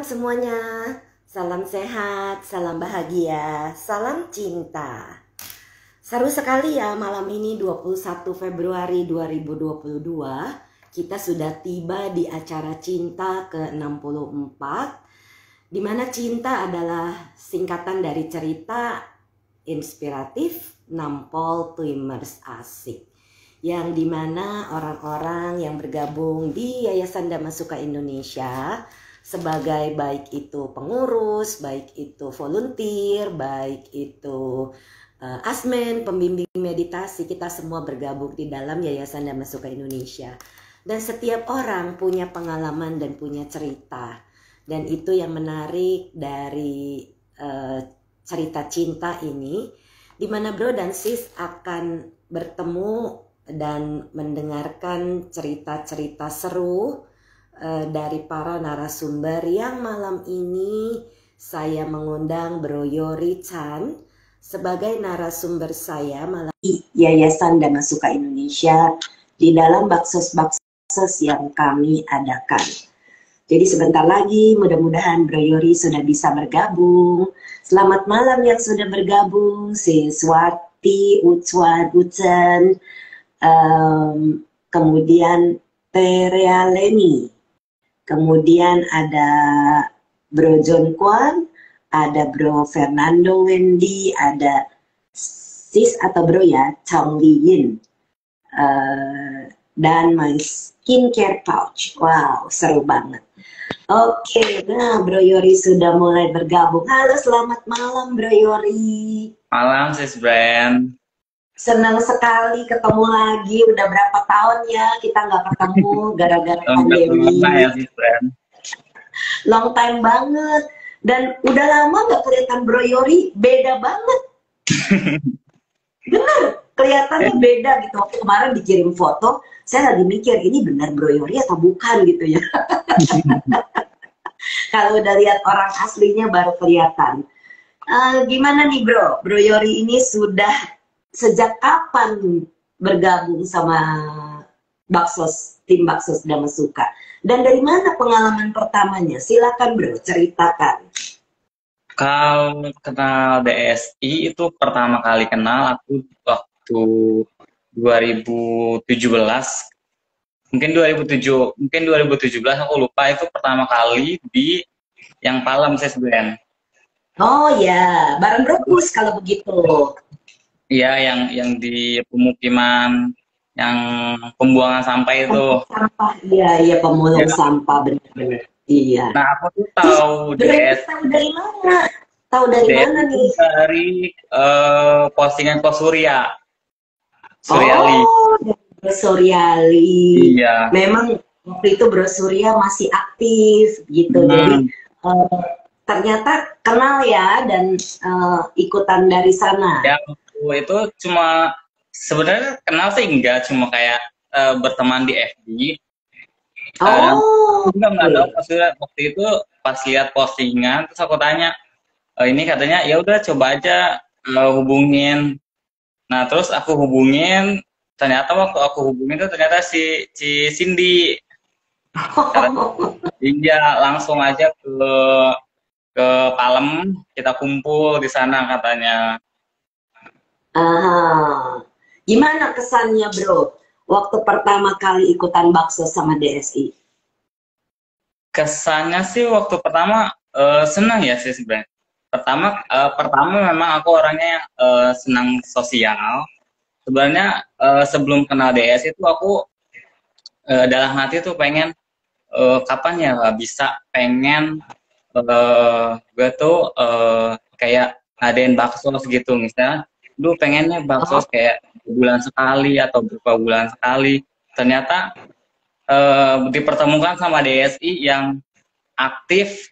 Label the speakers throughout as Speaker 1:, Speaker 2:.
Speaker 1: semuanya, salam sehat, salam bahagia, salam cinta. Seru sekali ya malam ini 21 Februari 2022. Kita sudah tiba di acara cinta ke-64, di mana cinta adalah singkatan dari cerita inspiratif, nampol, tuimers, asik. Yang dimana orang-orang yang bergabung di Yayasan Damasuka Indonesia sebagai baik itu pengurus, baik itu volunteer, baik itu asmen, pembimbing meditasi, kita semua bergabung di dalam Yayasan Damasuka Indonesia. Dan setiap orang punya pengalaman dan punya cerita. Dan itu yang menarik dari cerita cinta ini, di mana bro dan sis akan bertemu dan mendengarkan cerita-cerita seru dari para narasumber yang malam ini saya mengundang Bro Yori Chan sebagai narasumber saya malam di Yayasan Damasuka Indonesia di dalam baksos-baksos yang kami adakan. Jadi sebentar lagi mudah-mudahan Bro Yori sudah bisa bergabung. Selamat malam yang sudah bergabung, Siswati, Ucwan, Ucen, kemudian Terealeni. Kemudian ada Bro John Kwan, ada Bro Fernando Wendy, ada sis atau bro ya, Chong Li Yin, dan my skincare pouch. Wow, seru banget. Oke, nah Bro Yori sudah mulai bergabung. Halo, selamat malam Bro Yori.
Speaker 2: Malam sis Brand.
Speaker 1: Senang sekali ketemu lagi. Udah berapa tahun ya kita nggak ketemu gara-gara pandemi.
Speaker 2: Ya, sis Brand.
Speaker 1: Long time banget. Dan udah lama nggak kelihatan Bro Yori, beda banget. Bener, kelihatannya beda gitu. Waktu kemarin dikirim foto, saya lagi mikir ini benar Bro Yori atau bukan gitu ya. Kalau udah lihat orang aslinya baru kelihatan. Gimana nih Bro? Bro Yori ini sudah sejak kapan bergabung sama tim Baksos Damasuka? Dan dari mana pengalaman pertamanya? Silakan Bro, ceritakan.
Speaker 2: Kalau kenal DSI itu pertama kali kenal aku waktu 2017. Mungkin 2017 aku lupa, itu pertama kali di yang Palem sis Brand.
Speaker 1: Oh ya, bareng Bro Kus kalau begitu.
Speaker 2: Iya, yang di pemukiman, yang pembuangan sampah itu.
Speaker 1: Sampah, iya pemulung sampah, benar-benar. Iya.
Speaker 2: Nah, aku tuh tahu DS.
Speaker 1: Tahu dari mana? Tahu dari mana nih?
Speaker 2: Dari postingan Ko Surya. Suryali.
Speaker 1: Oh, Bro Suryali.
Speaker 2: Iya.
Speaker 1: Memang waktu itu Bro Surya masih aktif gitu. Jadi ternyata kenal ya dan ikutan dari sana.
Speaker 2: Ya, itu cuma sebenarnya kenal sih enggak, cuma kayak berteman di FB. Enggak tahu waktu itu pas lihat postingan terus aku tanya, ini katanya ya udah coba aja hubungin. Nah terus aku hubungin, ternyata waktu aku hubungin itu ternyata si Cindy. Iya, langsung aja ke Palem, kita kumpul di sana katanya.
Speaker 1: Gimana kesannya Bro waktu pertama kali ikutan bakso sama DSI?
Speaker 2: Kesannya sih waktu pertama senang ya sih sebenarnya. Pertama memang aku orangnya senang sosial. Sebenarnya sebelum kenal DS itu aku dalam hati tuh pengen kapan ya bisa pengen gue tuh kayak ngadain bakso gitu misalnya. Dulu pengennya bakso kayak bulan sekali atau beberapa bulan sekali. Ternyata dipertemukan sama DSI yang aktif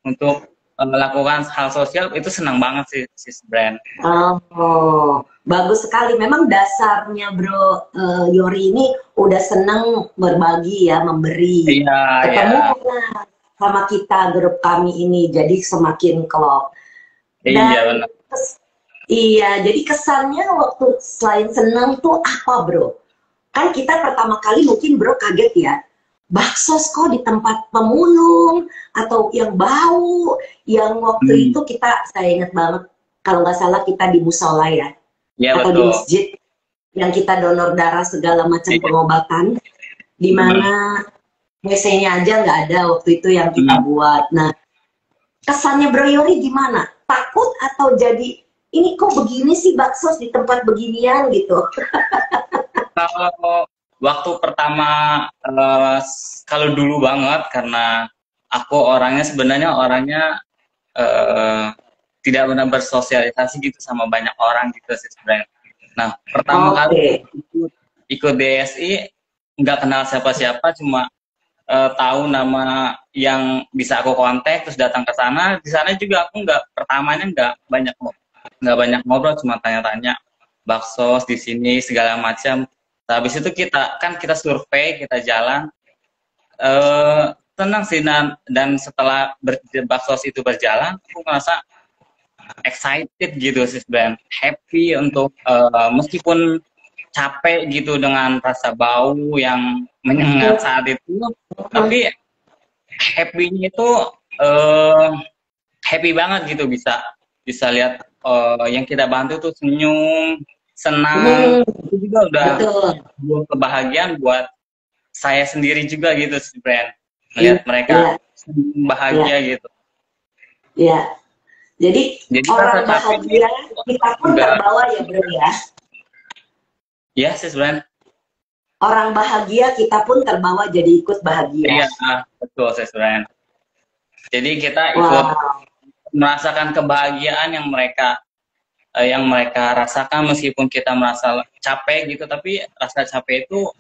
Speaker 2: untuk melakukan hal sosial, itu senang banget sih sis Brand.
Speaker 1: Oh, bagus sekali. Memang dasarnya Bro Yori ini udah senang berbagi ya, memberi.
Speaker 2: Iya,
Speaker 1: ketemu sama kita grup kami ini, jadi semakin klop.
Speaker 2: Iya benar.
Speaker 1: Iya, jadi kesannya waktu selain senang tuh apa Bro? Kan kita pertama kali mungkin Bro kaget ya, baksos kok di tempat pemulung atau yang bau, yang waktu itu saya ingat banget kalau nggak salah kita di musola ya,
Speaker 2: Iya
Speaker 1: atau di
Speaker 2: betul.
Speaker 1: masjid yang kita donor darah segala macam
Speaker 2: Iya.
Speaker 1: pengobatan, di mana WC-nya aja nggak ada waktu itu yang kita buat. Nah, kesannya Bro Yori gimana? Takut atau jadi ini kok begini sih baksos di tempat beginian gitu?
Speaker 2: Kalau waktu pertama, kalau dulu banget, karena aku sebenarnya orangnya tidak benar bersosialisasi gitu sama banyak orang gitu sih sebenarnya. Nah, pertama kali ikut DSI, nggak kenal siapa-siapa, cuma tahu nama yang bisa aku kontak, terus datang ke sana. Di sana juga aku pertamanya nggak banyak ngobrol, cuma tanya-tanya baksos di sini segala macam. Nah, habis itu kita survei, kita jalan, tenang sih. Dan setelah baksos itu berjalan, aku merasa excited gitu sih, dan happy untuk meskipun capek gitu dengan rasa bau yang menyengat saat itu, tapi happy-nya itu happy banget gitu, bisa lihat yang kita bantu tuh senyum, senang. Itu juga udah buat kebahagiaan buat saya sendiri juga gitu sih, Brand. Melihat mereka bahagia gitu.
Speaker 1: Iya. Jadi orang bahagia kita pun terbawa ya Bro ya.
Speaker 2: Iya sih Brand.
Speaker 1: Orang bahagia kita pun terbawa jadi ikut bahagia.
Speaker 2: Iya, betul sih Brand. Jadi kita ikut merasakan kebahagiaan yang mereka rasakan, meskipun kita merasa capek gitu, tapi rasa capek itu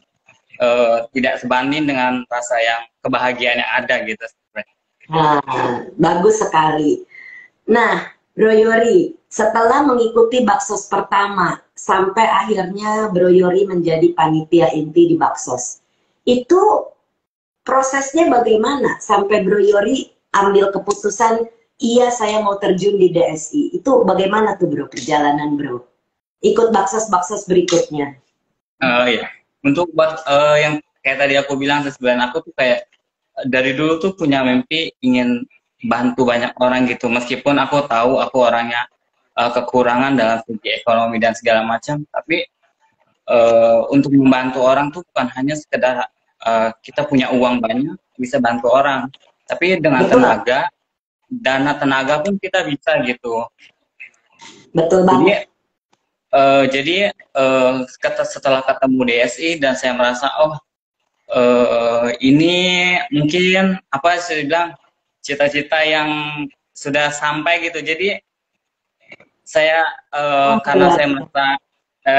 Speaker 2: tidak sebanding dengan rasa yang kebahagiaan yang ada gitu.
Speaker 1: Nah, bagus sekali. Nah, Bro Yori, setelah mengikuti baksos pertama sampai akhirnya Bro Yori menjadi panitia inti di baksos, itu prosesnya bagaimana sampai Bro Yori ambil keputusan iya saya mau terjun di DSI? Itu bagaimana tuh Bro perjalanan Bro? Ikut baksos-baksos berikutnya.
Speaker 2: Iya. Untuk yang kayak tadi aku bilang, sebenarnya aku tuh kayak dari dulu tuh punya mimpi ingin bantu banyak orang gitu, meskipun aku tahu aku orangnya kekurangan dalam segi ekonomi dan segala macam, tapi untuk membantu orang tuh bukan hanya sekedar kita punya uang banyak bisa bantu orang, tapi dengan dana tenaga pun kita bisa gitu.
Speaker 1: Betul banget.
Speaker 2: Jadi setelah ketemu DSI dan saya merasa ini mungkin apa saya bilang cita-cita yang sudah sampai gitu. Jadi saya karena saya merasa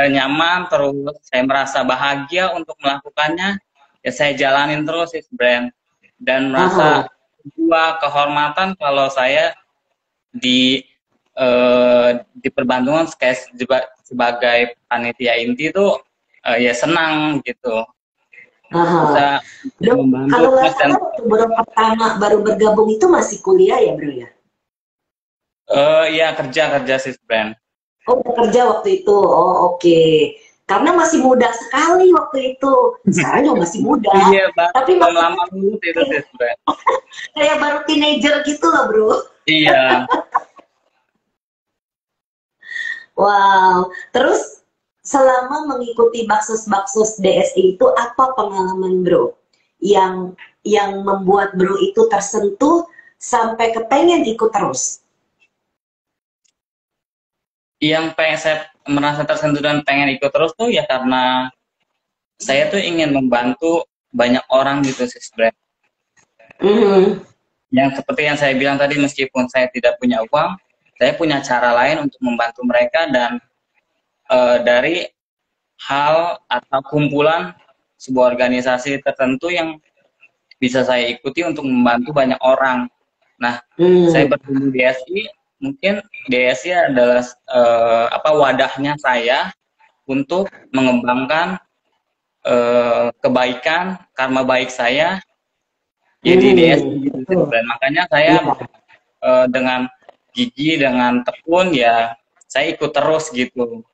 Speaker 2: nyaman, terus saya merasa bahagia untuk melakukannya, ya saya jalanin terus sih Brand, dan merasa sebuah kehormatan kalau saya diperbantukan sebagai panitia inti itu ya senang gitu.
Speaker 1: Bisa membantu. Kalau nggak salah waktu baru bergabung itu masih kuliah ya Bro ya?
Speaker 2: Iya kerja sih Brand.
Speaker 1: Oh kerja waktu itu, oh oke. Karena masih muda sekali waktu itu. Sekarang juga masih muda.
Speaker 2: Iya, tapi lama dulu itu sih Brand.
Speaker 1: Kayak baru teenager gitu loh Bro.
Speaker 2: Iya.
Speaker 1: Wow, terus selama mengikuti baksos-baksos DSI itu apa pengalaman Bro yang membuat Bro itu tersentuh sampai kepengen ikut terus?
Speaker 2: Yang pengen saya merasa tersentuh dan pengen ikut terus tuh ya karena saya tuh ingin membantu banyak orang gitu sih sebenarnya. Yang seperti yang saya bilang tadi, meskipun saya tidak punya uang, saya punya cara lain untuk membantu mereka, dan dari hal atau kumpulan sebuah organisasi tertentu yang bisa saya ikuti untuk membantu banyak orang. Nah, saya bertemu DSI, mungkin DSI adalah wadahnya saya untuk mengembangkan kebaikan, karma baik saya ya di DSI gitu. Dan makanya saya dengan gigi, dengan tekun ya saya ikut terus gitu.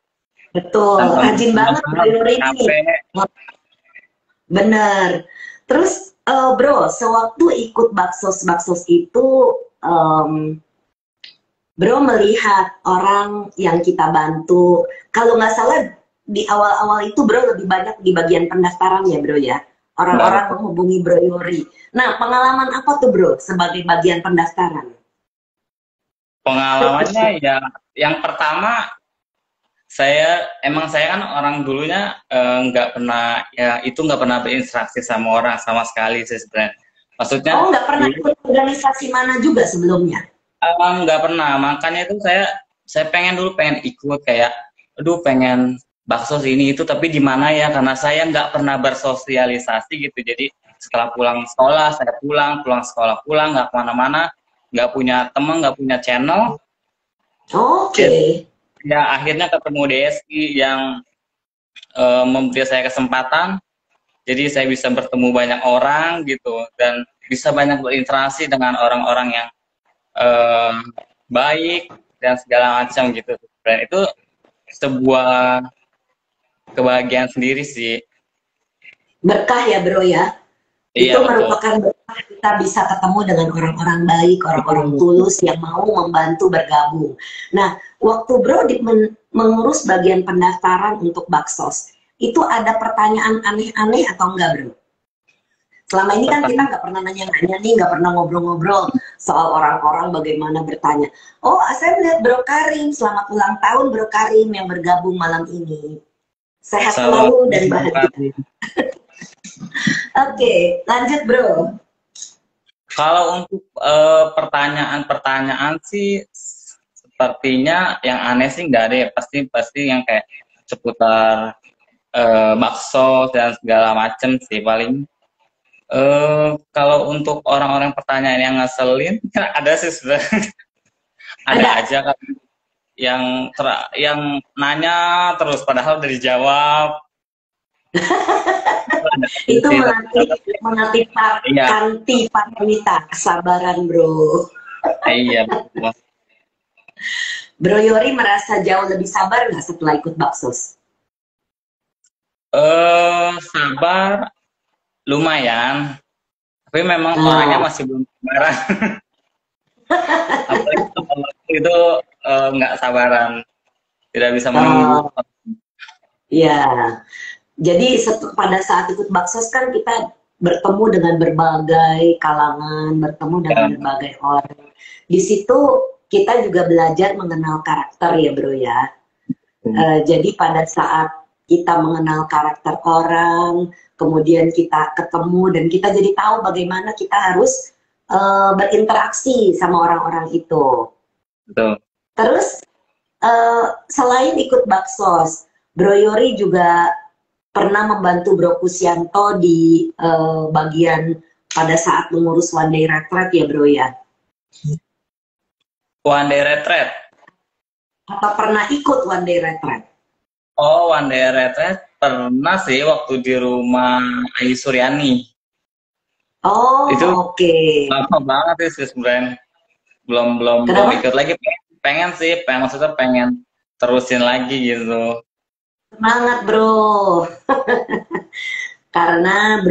Speaker 1: Betul, rajin banget Bro Yori ini. Bener. Terus bro, sewaktu ikut baksos-baksos itu, em, bro melihat orang yang kita bantu, kalau nggak salah di awal-awal itu bro lebih banyak di bagian pendaftaran ya bro ya.
Speaker 2: Nggak
Speaker 1: Orang-orang
Speaker 2: betul.
Speaker 1: menghubungi Bro Yori. Nah, pengalaman apa tuh bro sebagai bagian pendaftaran?
Speaker 2: Pengalamannya ya, yang pertama saya kan orang dulunya nggak pernah ya itu nggak pernah berinteraksi sama orang sama sekali sih sebenarnya. Maksudnya
Speaker 1: Oh, nggak pernah
Speaker 2: dulu
Speaker 1: ikut organisasi mana juga sebelumnya?
Speaker 2: nggak pernah, makanya itu saya pengen ikut kayak, aduh pengen bakso ini itu tapi di mana ya, karena saya nggak pernah bersosialisasi gitu. Jadi setelah pulang sekolah saya pulang sekolah pulang, nggak kemana-mana, nggak punya teman, nggak punya channel.
Speaker 1: Oke.
Speaker 2: Dan ya akhirnya ketemu DSI yang memberi saya kesempatan, jadi saya bisa bertemu banyak orang gitu dan bisa banyak berinteraksi dengan orang-orang yang eh, baik dan segala macam gitu. Dan itu sebuah kebahagiaan sendiri sih.
Speaker 1: Berkah ya bro ya.
Speaker 2: Iya
Speaker 1: Itu
Speaker 2: betul.
Speaker 1: merupakan berkah kita bisa ketemu dengan orang-orang baik, orang-orang
Speaker 2: Betul.
Speaker 1: tulus yang mau membantu bergabung. Nah, waktu bro mengurus bagian pendaftaran untuk Baksos, itu ada pertanyaan aneh-aneh atau enggak bro? Selama ini kan kita
Speaker 2: Pertama,
Speaker 1: nggak pernah nanya-nanya nih, nggak pernah ngobrol-ngobrol soal orang-orang bagaimana bertanya. Oh, saya melihat Bro Karim, selamat ulang tahun Bro Karim yang bergabung malam ini. Sehat
Speaker 2: salam.
Speaker 1: selalu dan bahagia. Oke, lanjut Bro.
Speaker 2: Kalau untuk pertanyaan-pertanyaan sih sepertinya yang aneh sih nggak ada ya. Pasti pasti yang kayak seputar bakso dan segala macem sih paling. Kalau untuk orang-orang pertanyaan yang ngeselin, ada sih sebenarnya. Ada
Speaker 1: Ada.
Speaker 2: aja kan yang nanya terus padahal udah dijawab. Ada aja
Speaker 1: Itu
Speaker 2: sih,
Speaker 1: melatih
Speaker 2: iya,
Speaker 1: kanti wanita kesabaran Bro.
Speaker 2: iya betul.
Speaker 1: Bro Yori merasa jauh lebih sabar nggak setelah ikut Baksos?
Speaker 2: Sabar lumayan, tapi memang orangnya
Speaker 1: Nah,
Speaker 2: masih belum sabaran. Apalagi kalau waktu itu nggak sabaran, tidak bisa menunggu.
Speaker 1: oh, ya. Jadi pada saat ikut Baksos kan kita bertemu dengan berbagai kalangan, bertemu dengan
Speaker 2: Ya,
Speaker 1: berbagai orang. Di situ kita juga belajar mengenal karakter ya bro ya. Jadi pada saat kita mengenal karakter orang, kemudian kita ketemu dan kita jadi tahu bagaimana kita harus berinteraksi sama orang-orang itu.
Speaker 2: betul.
Speaker 1: Terus selain ikut Baksos, Bro Yori juga pernah membantu Bro Kusyanto di bagian pada saat mengurus One Day Retreat ya Bro ya?
Speaker 2: One day retreat.
Speaker 1: Atau pernah ikut One Day Retreat?
Speaker 2: Oh, one day retreat pernah sih waktu di rumah Ayu Suryani.
Speaker 1: Oh
Speaker 2: Itu
Speaker 1: oke.
Speaker 2: lama banget sih sebenarnya. Belum
Speaker 1: Kenapa?
Speaker 2: ikut lagi. Pengen sih, maksudnya pengen terusin lagi gitu.
Speaker 1: Semangat Bro. Karena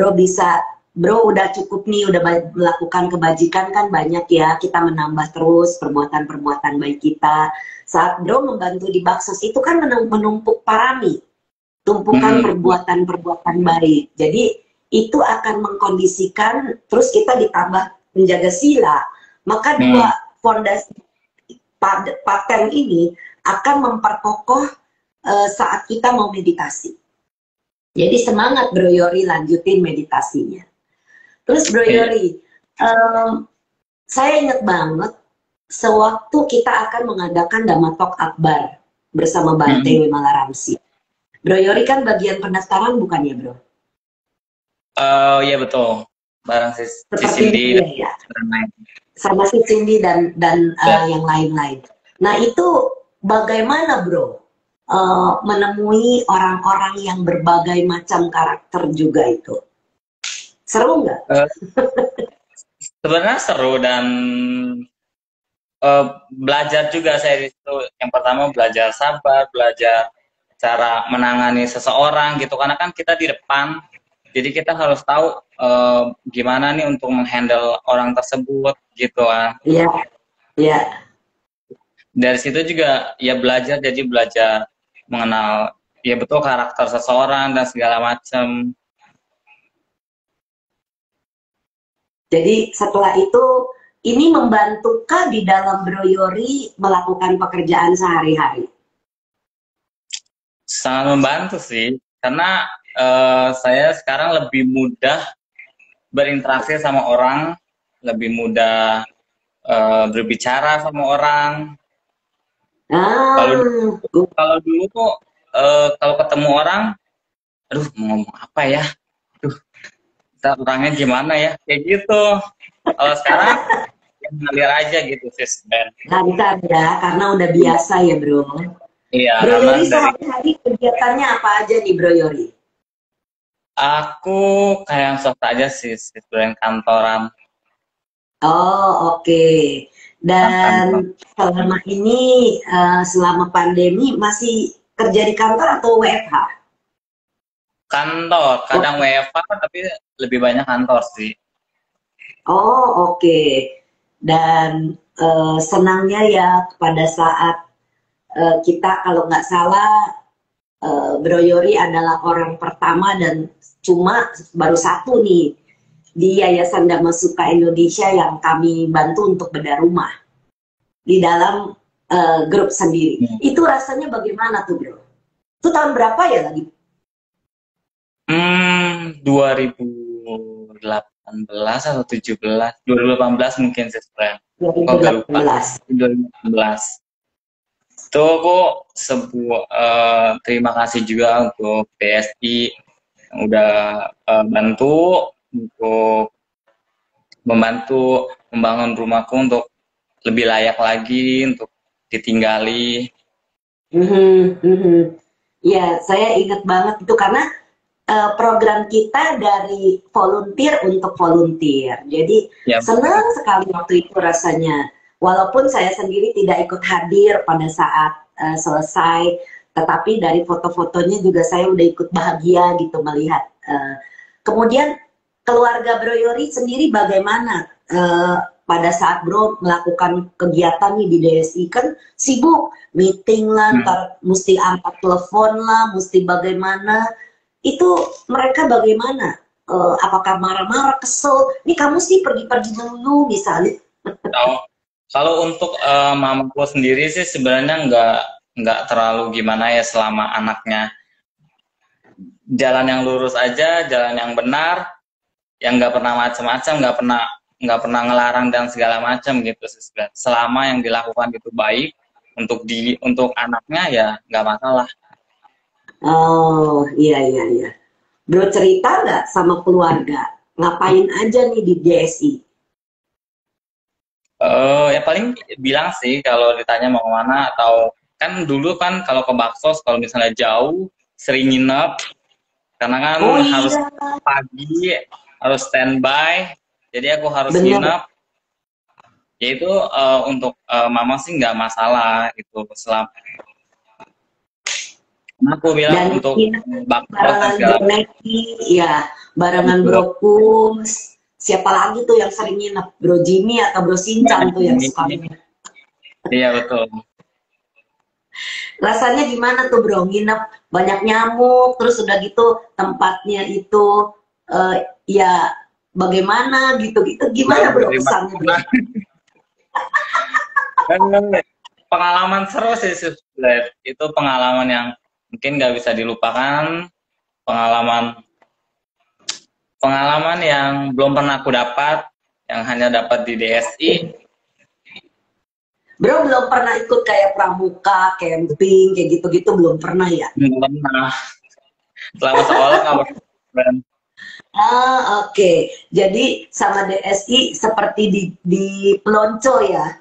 Speaker 1: Bro udah cukup nih, udah melakukan kebajikan kan banyak ya, kita menambah terus perbuatan-perbuatan baik kita. Saat Bro membantu di Baksos itu kan menumpuk parami, tumpukan
Speaker 2: Hmm,
Speaker 1: perbuatan-perbuatan baik. Jadi itu akan mengkondisikan, terus kita ditambah menjaga sila, maka
Speaker 2: hmm.
Speaker 1: dua fondasi paten ini akan memperkokoh saat kita mau meditasi. Jadi semangat Bro Yori lanjutin meditasinya. Terus Bro
Speaker 2: Iya.
Speaker 1: Yori, saya ingat banget sewaktu kita akan mengadakan Dhamma Talk Akbar bersama Bante
Speaker 2: Hmm.
Speaker 1: Wimala Ramsi. Bro Yori kan bagian pendaftaran bukan ya Bro?
Speaker 2: Iya betul. Barang si
Speaker 1: Seperti
Speaker 2: Cindy
Speaker 1: dia ya,
Speaker 2: dan lain.
Speaker 1: sama si Cindy dan
Speaker 2: Ya.
Speaker 1: yang lain-lain. Nah itu bagaimana Bro menemui orang-orang yang berbagai macam karakter juga itu? Seru nggak?
Speaker 2: Eh, Sebenarnya seru dan belajar juga saya di situ. Yang pertama belajar sabar, belajar cara menangani seseorang gitu. Karena kan kita di depan, Jadi kita harus tahu gimana nih untuk menghandle orang tersebut gitu lah.
Speaker 1: Iya, iya.
Speaker 2: Dari situ juga ya belajar, jadi belajar mengenal ya betul karakter seseorang dan segala macam.
Speaker 1: Jadi setelah itu ini membantukah di dalam Bro Yori melakukan pekerjaan sehari-hari?
Speaker 2: Sangat membantu sih, karena saya sekarang lebih mudah berinteraksi sama orang, lebih mudah berbicara sama orang. Kalau
Speaker 1: Ah,
Speaker 2: kalau dulu tuh kalau ketemu orang, aduh mau ngomong apa ya, aduh kita orangnya gimana ya, kayak gitu. Kalau sekarang ya ngalir aja gitu sis Ben.
Speaker 1: lancar ya, karena udah biasa ya Bro.
Speaker 2: Iya,
Speaker 1: Bro
Speaker 2: karena
Speaker 1: Yori
Speaker 2: dari
Speaker 1: sehari-hari kegiatannya apa aja nih Bro Yori?
Speaker 2: aku kayak yang soft aja sih, sis Ben, kantoran.
Speaker 1: Oh oke.
Speaker 2: Kantor.
Speaker 1: Dan selama ini, selama pandemi masih kerja di kantor atau WFH?
Speaker 2: Kantor, kadang WFH tapi lebih banyak kantor sih.
Speaker 1: Oh oke. Dan senangnya ya pada saat kita kalau nggak salah Bro Yori adalah orang pertama dan cuma baru satu nih di Yayasan Dhamma Sukha Indonesia yang kami bantu untuk bedah rumah di dalam grup sendiri. Itu rasanya bagaimana tuh Bro? Itu tahun berapa ya lagi?
Speaker 2: 2018 atau 17, 2018 mungkin sih sebenarnya. Kok gak lupa.
Speaker 1: 2018.
Speaker 2: 2018. Itu aku terima kasih juga untuk PSI yang udah bantu untuk membantu membangun rumahku untuk lebih layak lagi untuk ditinggali.
Speaker 1: Ya, saya ingat banget itu karena program kita dari volunteer untuk volunteer. Jadi
Speaker 2: Ya,
Speaker 1: senang sekali waktu itu rasanya. Walaupun saya sendiri tidak ikut hadir pada saat selesai, tetapi dari foto-fotonya juga saya udah ikut bahagia gitu melihat. Kemudian keluarga Bro Yori sendiri bagaimana pada saat Bro melakukan kegiatan nih di DSI, kan sibuk meeting lah, ntar mesti angkat telepon lah, mesti bagaimana. Itu mereka bagaimana? Apakah marah-marah, kesel? Nih kamu sih pergi-pergi dulu misalnya.
Speaker 2: kalau untuk mamaku sendiri sih sebenarnya nggak terlalu gimana ya, selama anaknya jalan yang lurus aja, jalan yang benar, yang nggak pernah macam-macam, nggak pernah ngelarang dan segala macam gitu sih. Selama yang dilakukan itu baik untuk anaknya ya nggak masalah.
Speaker 1: Oh iya iya iya. Bro cerita nggak sama keluarga? Ngapain aja nih di DSI?
Speaker 2: Ya paling bilang sih kalau ditanya mau kemana, atau kan dulu kan kalau ke Baksos kalau misalnya jauh sering nginep karena kan
Speaker 1: Oh
Speaker 2: harus
Speaker 1: iya,
Speaker 2: pagi, harus standby, jadi aku harus
Speaker 1: bener.
Speaker 2: nginep. Yaitu untuk mama sih nggak masalah gitu, selama aku bilang
Speaker 1: Dan
Speaker 2: untuk
Speaker 1: ini
Speaker 2: Baksos dan
Speaker 1: barengan
Speaker 2: segala
Speaker 1: Bro Neki, ya barengan
Speaker 2: macam.
Speaker 1: Bro Kus. Siapa lagi tuh yang sering nginep? Bro Jimmy atau Bro Sinchan tuh yang suka nginep?
Speaker 2: Iya betul.
Speaker 1: Rasanya gimana tuh Bro? Nginep banyak nyamuk, terus udah gitu tempatnya itu ya bagaimana gitu-gitu. Gimana Bro kesannya Bro?
Speaker 2: Pengalaman seru sih sebenarnya. Itu pengalaman yang mungkin nggak bisa dilupakan, pengalaman pengalaman yang belum pernah aku dapat, yang hanya dapat di DSI.
Speaker 1: Bro belum pernah ikut kayak pramuka, camping, kayak gitu-gitu belum pernah ya?
Speaker 2: Belum pernah. Selama sekolah nggak pernah.
Speaker 1: Ah, oke. Jadi sama DSI seperti di pelonco ya.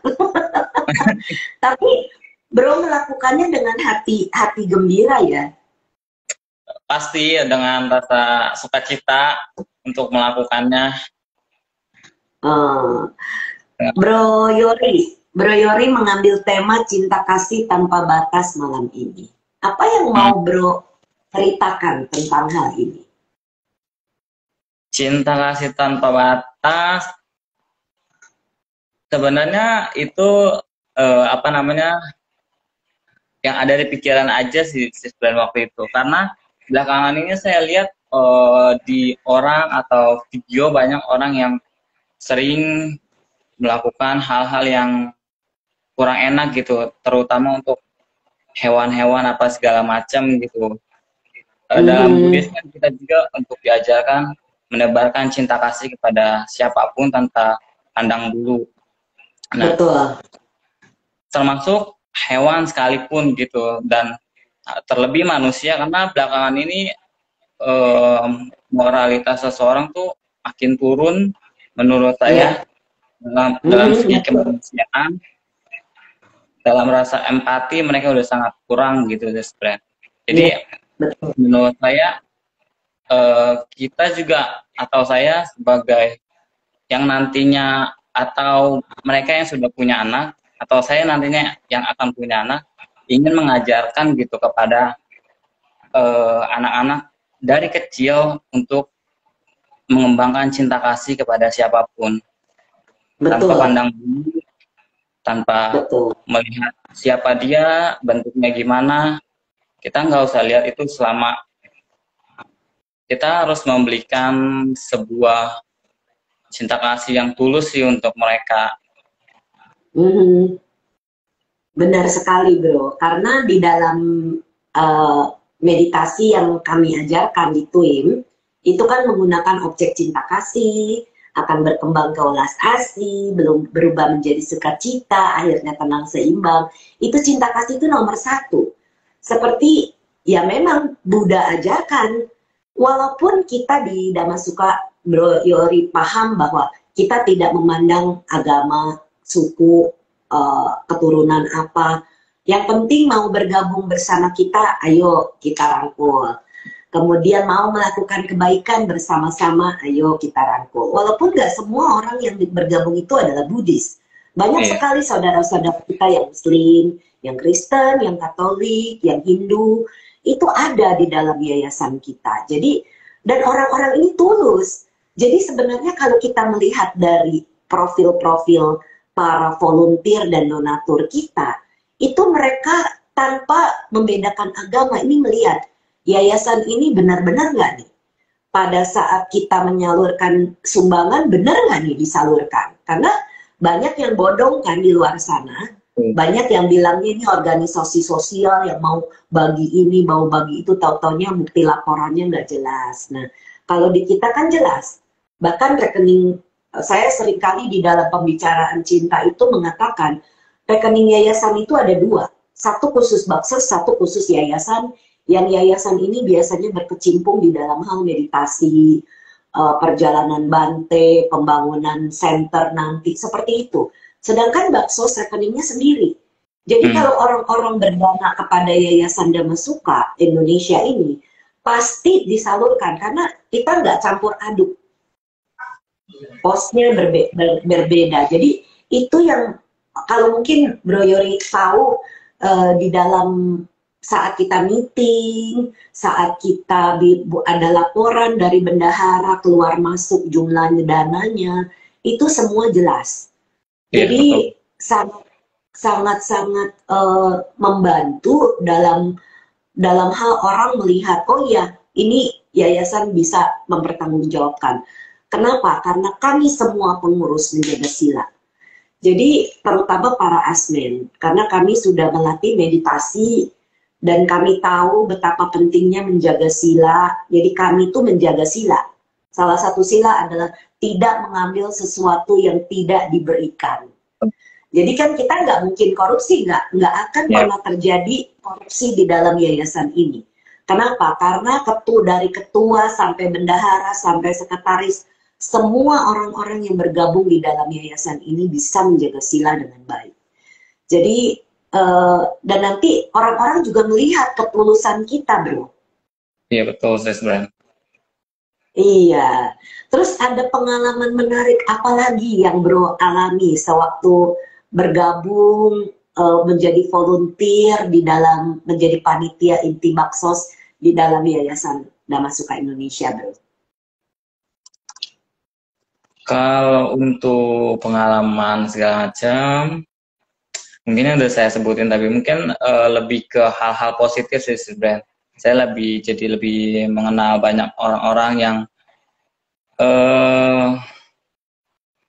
Speaker 1: Tapi Bro melakukannya dengan hati gembira ya.
Speaker 2: Pasti dengan rasa sukacita untuk melakukannya.
Speaker 1: Eh, Bro Yori mengambil tema cinta kasih tanpa batas malam ini. Apa yang mau Bro ceritakan tentang hal ini?
Speaker 2: Cinta kasih tanpa batas, sebenarnya itu apa namanya, yang ada di pikiran aja sih sebenarnya waktu itu. Karena belakangan ini saya lihat di orang atau video banyak orang yang sering melakukan hal-hal yang kurang enak gitu, terutama untuk hewan-hewan apa segala macam gitu. Dalam Buddhis kan kita juga untuk diajarkan menebarkan cinta kasih kepada siapapun tanpa pandang bulu. Nah,
Speaker 1: Betul.
Speaker 2: termasuk hewan sekalipun gitu, dan terlebih manusia, karena belakangan ini moralitas seseorang tuh makin turun menurut saya,
Speaker 1: Iya.
Speaker 2: dalam segi
Speaker 1: Betul.
Speaker 2: kemanusiaan, dalam rasa empati mereka udah sangat kurang gitu sebenarnya. Jadi
Speaker 1: Iya. Betul.
Speaker 2: menurut saya kita juga atau saya sebagai yang nantinya atau mereka yang sudah punya anak atau saya nantinya yang akan punya anak ingin mengajarkan gitu kepada anak-anak dari kecil untuk mengembangkan cinta kasih kepada siapapun tanpa
Speaker 1: Betul.
Speaker 2: pandang bulu, tanpa
Speaker 1: Betul.
Speaker 2: melihat siapa dia, bentuknya gimana. Kita nggak usah lihat itu, selama kita harus memberikan sebuah cinta kasih yang tulus sih untuk mereka.
Speaker 1: Mhm. Benar sekali, Bro. Karena di dalam uh, meditasi yang kami ajarkan di TWIM, itu kan menggunakan objek cinta kasih, akan berkembang ke welas asih, belum berubah menjadi sukacita, akhirnya tenang seimbang. Itu cinta kasih itu nomor satu. Seperti ya memang Buddha ajarkan, walaupun kita di Dhammasukha Bro Yori paham bahwa kita tidak memandang agama, suku, keturunan apa. Yang penting mau bergabung bersama kita, ayo kita rangkul. Kemudian mau melakukan kebaikan bersama-sama, ayo kita rangkul. Walaupun nggak semua orang yang bergabung itu adalah Buddhis. Banyak
Speaker 2: Iya,
Speaker 1: sekali saudara-saudara kita yang Muslim, yang Kristen, yang Katolik, yang Hindu, itu ada di dalam yayasan kita. Jadi, dan orang-orang ini tulus. Jadi sebenarnya kalau kita melihat dari profil-profil para volunteer dan donatur kita, itu mereka tanpa membedakan agama ini melihat yayasan ini benar-benar nggak nih? Pada saat kita menyalurkan sumbangan, benar nggak nih disalurkan? Karena banyak yang bodong kan di luar sana, banyak yang bilangnya ini organisasi sosial yang mau bagi ini, mau bagi itu, tahu-taunya bukti laporannya nggak jelas. Nah, kalau di kita kan jelas. Bahkan rekening, saya seringkali di dalam pembicaraan cinta itu mengatakan, rekening yayasan itu ada dua. Satu khusus baksos, satu khusus yayasan. Yang yayasan ini biasanya berkecimpung di dalam hal meditasi, perjalanan Bante, pembangunan center nanti, seperti itu. Sedangkan baksos rekeningnya sendiri. Jadi kalau orang-orang berdana kepada Yayasan Dhammasukha Indonesia ini, pasti disalurkan karena kita nggak campur aduk. Posnya berbeda. Jadi itu yang kalau mungkin Bro Yori tahu di dalam saat kita meeting, saat kita ada laporan dari bendahara keluar masuk jumlah dananya, itu semua jelas.
Speaker 2: iya, betul.
Speaker 1: Jadi sangat-sangat membantu dalam hal orang melihat, oh ya ini yayasan bisa mempertanggungjawabkan. Kenapa? Karena kami semua pengurus menjaga sila. Jadi terutama para asmen, karena kami sudah melatih meditasi dan kami tahu betapa pentingnya menjaga sila. Jadi kami itu menjaga sila. Salah satu sila adalah tidak mengambil sesuatu yang tidak diberikan. Jadi kan kita nggak mungkin korupsi, nggak akan
Speaker 2: Iya,
Speaker 1: pernah terjadi korupsi di dalam yayasan ini. Kenapa? Karena dari ketua sampai bendahara sampai sekretaris, semua orang-orang yang bergabung di dalam yayasan ini bisa menjaga sila dengan baik. Jadi dan nanti orang-orang juga melihat ketulusan kita, Bro.
Speaker 2: iya betul saya sebenarnya.
Speaker 1: Iya. Terus ada pengalaman menarik apa lagi yang Bro alami sewaktu bergabung menjadi volunteer di dalam menjadi panitia inti baksos di dalam Yayasan Dhammasukha Indonesia, Bro?
Speaker 2: Kalau untuk pengalaman segala macam, mungkin udah saya sebutin, tapi mungkin lebih ke hal-hal positif sih sebenarnya. Saya lebih mengenal banyak orang-orang yang eh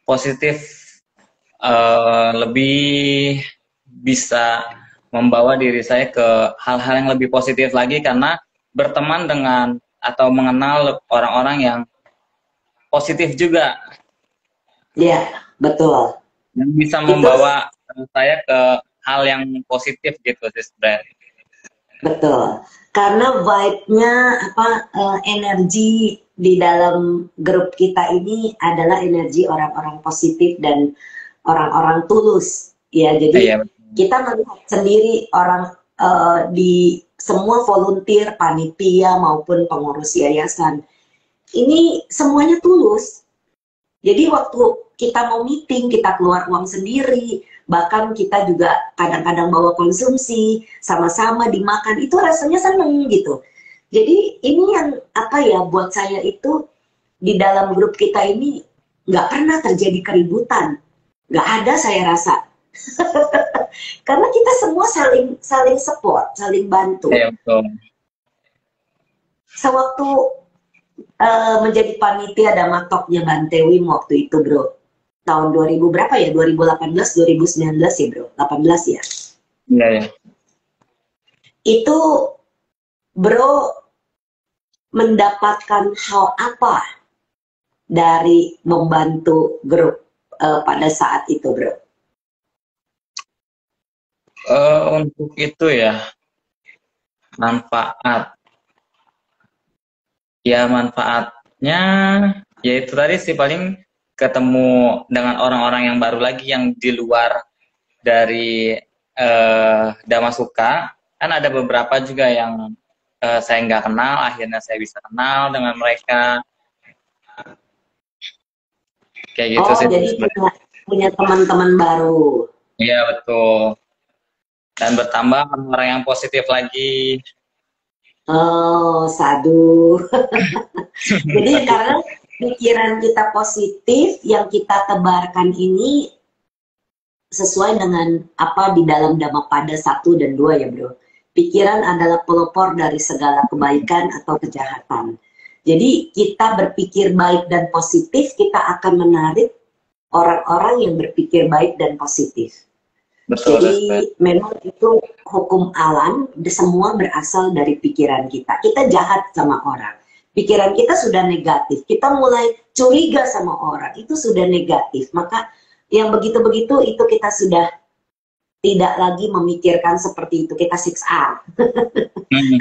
Speaker 2: positif, lebih bisa membawa diri saya ke hal-hal yang lebih positif lagi karena berteman dengan atau mengenal orang-orang yang positif juga,
Speaker 1: Iya, betul.
Speaker 2: yang bisa
Speaker 1: Itu
Speaker 2: membawa saya ke hal yang positif gitu sih sebenarnya.
Speaker 1: betul. Karena vibe-nya energi di dalam grup kita ini adalah energi orang-orang positif dan orang-orang tulus. Ya,
Speaker 2: Iya,
Speaker 1: jadi
Speaker 2: betul.
Speaker 1: kita melihat sendiri orang di semua volunteer, panitia maupun pengurus yayasan. Ini semuanya tulus. Jadi waktu kita mau meeting, kita keluar uang sendiri, bahkan kita juga kadang-kadang bawa konsumsi, sama-sama dimakan, itu rasanya seneng gitu. Jadi ini yang buat saya itu di dalam grup kita ini nggak pernah terjadi keributan, nggak ada saya rasa. Karena kita semua saling saling support, saling bantu.
Speaker 2: Iya, betul.
Speaker 1: Sewaktu menjadi panitia ada matoknya Bantewim waktu itu, bro. Tahun 2000 berapa ya? 2018, 2019 ya, bro? 18 ya.
Speaker 2: Iya, ya.
Speaker 1: Itu bro mendapatkan hal apa dari membantu grup pada saat itu, bro?
Speaker 2: Untuk itu ya, manfaat. Ya, manfaatnya ya itu tadi sih, paling ketemu dengan orang-orang yang baru lagi yang di luar dari Damasuka. Kan ada beberapa juga yang saya nggak kenal, akhirnya saya bisa kenal dengan mereka. Kayak gitu
Speaker 1: Oh,
Speaker 2: sih
Speaker 1: jadi
Speaker 2: sebenarnya.
Speaker 1: punya teman-teman baru.
Speaker 2: Iya, betul. Dan bertambah orang-orang yang positif lagi.
Speaker 1: Oh, sadu. Jadi karena pikiran kita positif, yang kita tebarkan ini sesuai dengan apa di dalam Dhammapada 1 dan 2 ya, bro. Pikiran adalah pelopor dari segala kebaikan atau kejahatan. Jadi kita berpikir baik dan positif, kita akan menarik orang-orang yang berpikir baik dan positif.
Speaker 2: Betul,
Speaker 1: Jadi memang itu hukum alam, semua berasal dari pikiran kita. Kita jahat sama orang, pikiran kita sudah negatif. Kita mulai curiga sama orang, itu sudah negatif. Maka yang begitu-begitu itu kita sudah tidak lagi memikirkan seperti itu. Kita 6R.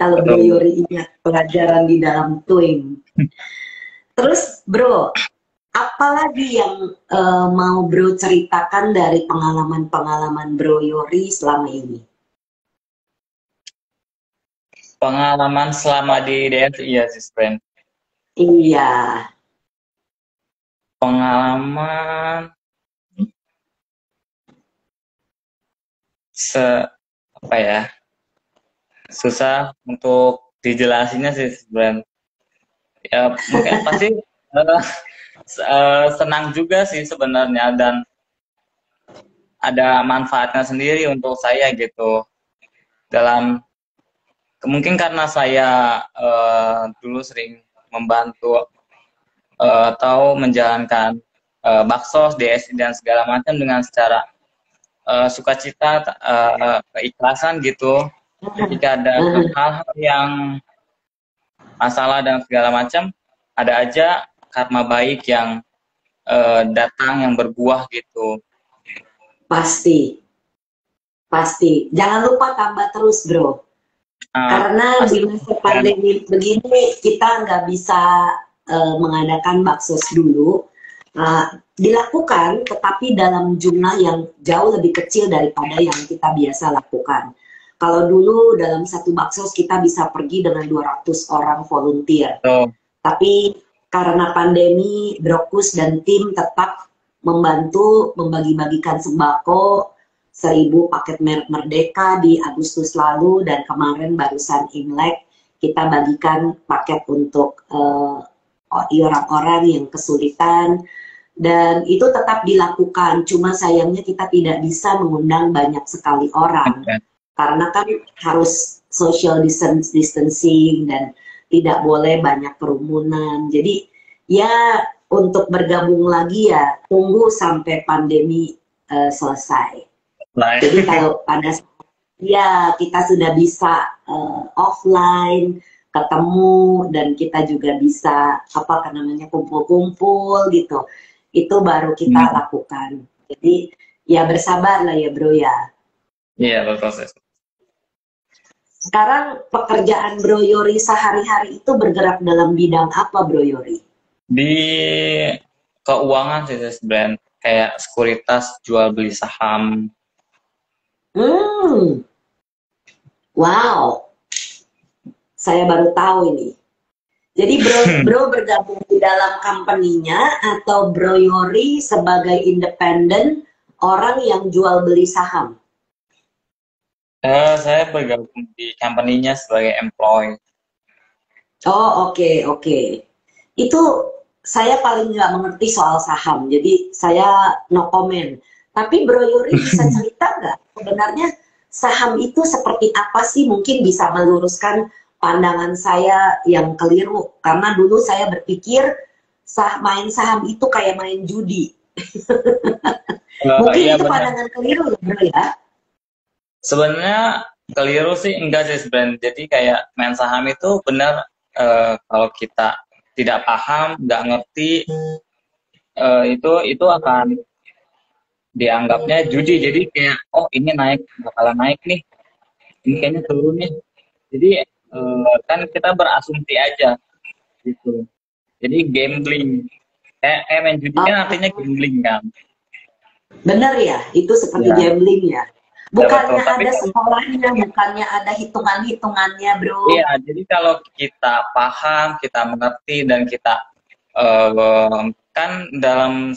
Speaker 1: Kalau Bro
Speaker 2: betul.
Speaker 1: Yori ingat pelajaran di dalam Twin. Terus Bro, apalagi yang mau Bro ceritakan dari pengalaman-pengalaman Bro Yori selama ini?
Speaker 2: Pengalaman selama di DS, iya sih, friend.
Speaker 1: Iya.
Speaker 2: Pengalaman apa ya, susah untuk dijelasinnya sih sebenarnya. Ya mungkin pasti senang juga sih sebenarnya, dan ada manfaatnya sendiri untuk saya gitu. Dalam mungkin karena saya dulu sering membantu atau menjalankan baksos, DSI dan segala macam dengan secara sukacita, keikhlasan gitu. Ketika ada hal-hal yang masalah dan segala macam, ada aja karma baik yang datang, yang berbuah gitu.
Speaker 1: Pasti. Pasti. Jangan lupa tambah terus, Bro. Karena di masa pandemi begini kita nggak bisa mengadakan baksos dulu. Dilakukan, tetapi dalam jumlah yang jauh lebih kecil daripada yang kita biasa lakukan. Kalau dulu dalam satu baksos kita bisa pergi dengan 200 orang volunteer. Tapi karena pandemi, Brokus dan tim tetap membantu membagi-bagikan sembako 1000 paket Merdeka di Agustus lalu, dan kemarin barusan Imlek kita bagikan paket untuk orang-orang yang kesulitan. dan itu tetap dilakukan. Cuma sayangnya kita tidak bisa mengundang banyak sekali orang
Speaker 2: Oke.
Speaker 1: karena kan harus social distancing dan tidak boleh banyak kerumunan. Jadi ya untuk bergabung lagi ya tunggu sampai pandemi selesai.
Speaker 2: Nah,
Speaker 1: Jadi kalau pada ya kita sudah bisa offline ketemu dan kita juga bisa apa kan namanya kumpul-kumpul gitu. Itu baru kita
Speaker 2: hmm,
Speaker 1: lakukan. Jadi ya bersabar lah ya bro ya.
Speaker 2: iya berproses.
Speaker 1: Sekarang pekerjaan Bro Yori sehari-hari itu bergerak dalam bidang apa Bro Yori?
Speaker 2: Di keuangan sih sebenarnya kayak sekuritas jual beli saham.
Speaker 1: Hmm, wow, saya baru tahu ini. Jadi bro bergabung di dalam company-nya atau Bro Yori sebagai independen orang yang jual beli saham?
Speaker 2: Saya bergabung di company-nya sebagai employee.
Speaker 1: Oh oke oke. Itu saya paling nggak mengerti soal saham, jadi saya no comment. Tapi Bro Yori bisa cerita nggak sebenarnya saham itu seperti apa sih? Mungkin bisa meluruskan pandangan saya yang keliru. Karena dulu saya berpikir main saham itu kayak main judi. Mungkin
Speaker 2: Iya
Speaker 1: itu
Speaker 2: benar.
Speaker 1: pandangan keliru ya Bro ya?
Speaker 2: Sebenarnya keliru sih enggak sih sebenarnya. Jadi kayak main saham itu benar, kalau kita tidak paham, nggak ngerti, itu akan dianggapnya judi. Jadi kayak oh ini naik bakalan naik nih, ini kayaknya turun nih. Jadi kan kita berasumsi aja gitu. Jadi gambling. Kayak main judi kan
Speaker 1: Oh,
Speaker 2: artinya gambling kan.
Speaker 1: benar ya, itu seperti
Speaker 2: Iya,
Speaker 1: gambling ya.
Speaker 2: ya betul.
Speaker 1: Bukannya
Speaker 2: Tapi
Speaker 1: ada
Speaker 2: kan
Speaker 1: sekolahnya, bukannya ada hitungan-hitungannya, bro.
Speaker 2: iya, jadi kalau kita paham, kita mengerti dan kita kan dalam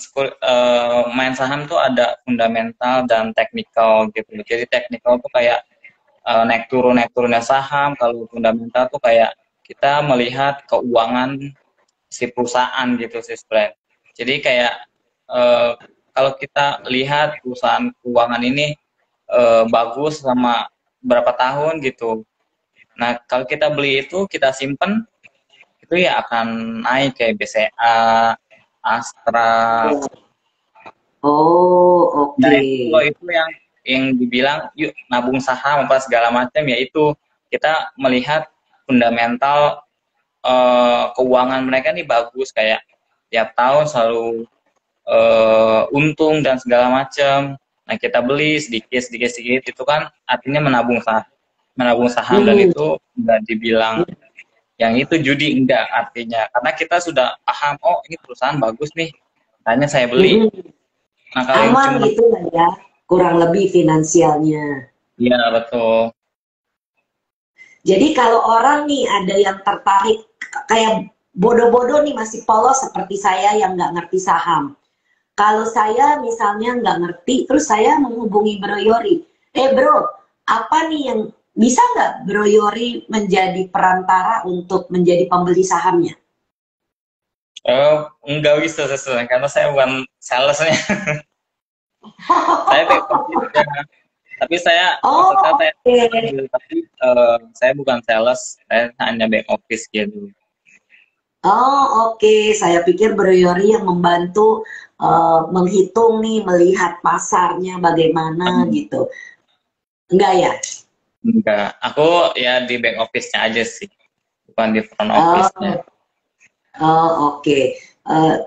Speaker 2: main saham tuh ada fundamental dan teknikal gitu. Jadi teknikal tuh kayak naik turunnya saham. Kalau fundamental tuh kayak kita melihat keuangan si perusahaan gitu sih sebenarnya. Jadi kayak eh, kalau kita lihat perusahaan keuangan ini bagus selama berapa tahun gitu. Nah, kalau kita beli itu, kita simpen, itu ya akan naik kayak BCA, Astra.
Speaker 1: Oh,
Speaker 2: Nah,
Speaker 1: oke.
Speaker 2: kalau itu yang dibilang yuk nabung saham apa segala macam, yaitu kita melihat fundamental keuangan mereka nih bagus, kayak tiap tahun selalu untung dan segala macam. Nah, kita beli sedikit sedikit sedikit, itu kan artinya menabung saham, dan
Speaker 1: Hmm.
Speaker 2: itu nggak dibilang yang itu judi, enggak artinya, karena kita sudah paham oh ini perusahaan bagus nih, makanya saya beli.
Speaker 1: Mm-mm.
Speaker 2: Nah, kalau yang
Speaker 1: Aman
Speaker 2: cuma
Speaker 1: gitu lah ya, kurang lebih finansialnya.
Speaker 2: ya betul.
Speaker 1: Jadi kalau orang nih ada yang tertarik, kayak bodoh-bodoh nih masih polos seperti saya yang nggak ngerti saham. Kalau saya misalnya nggak ngerti, terus saya menghubungi Bro Yori. Bro, apa nih yang bisa nggak Bro Yori menjadi perantara untuk menjadi pembeli sahamnya?
Speaker 2: Enggak bisa sesuai karena saya bukan salesnya. Saya back office ya. Tapi saya maksudnya
Speaker 1: Oh,
Speaker 2: saya
Speaker 1: oke.
Speaker 2: tapi saya bukan sales, saya hanya back office gitu.
Speaker 1: Oh, oke. Saya pikir Bro Yori yang membantu menghitung nih, melihat pasarnya bagaimana gitu. Enggak ya?
Speaker 2: Enggak, aku ya di back office-nya aja sih, bukan di front office-nya.
Speaker 1: Oh, oh, oke.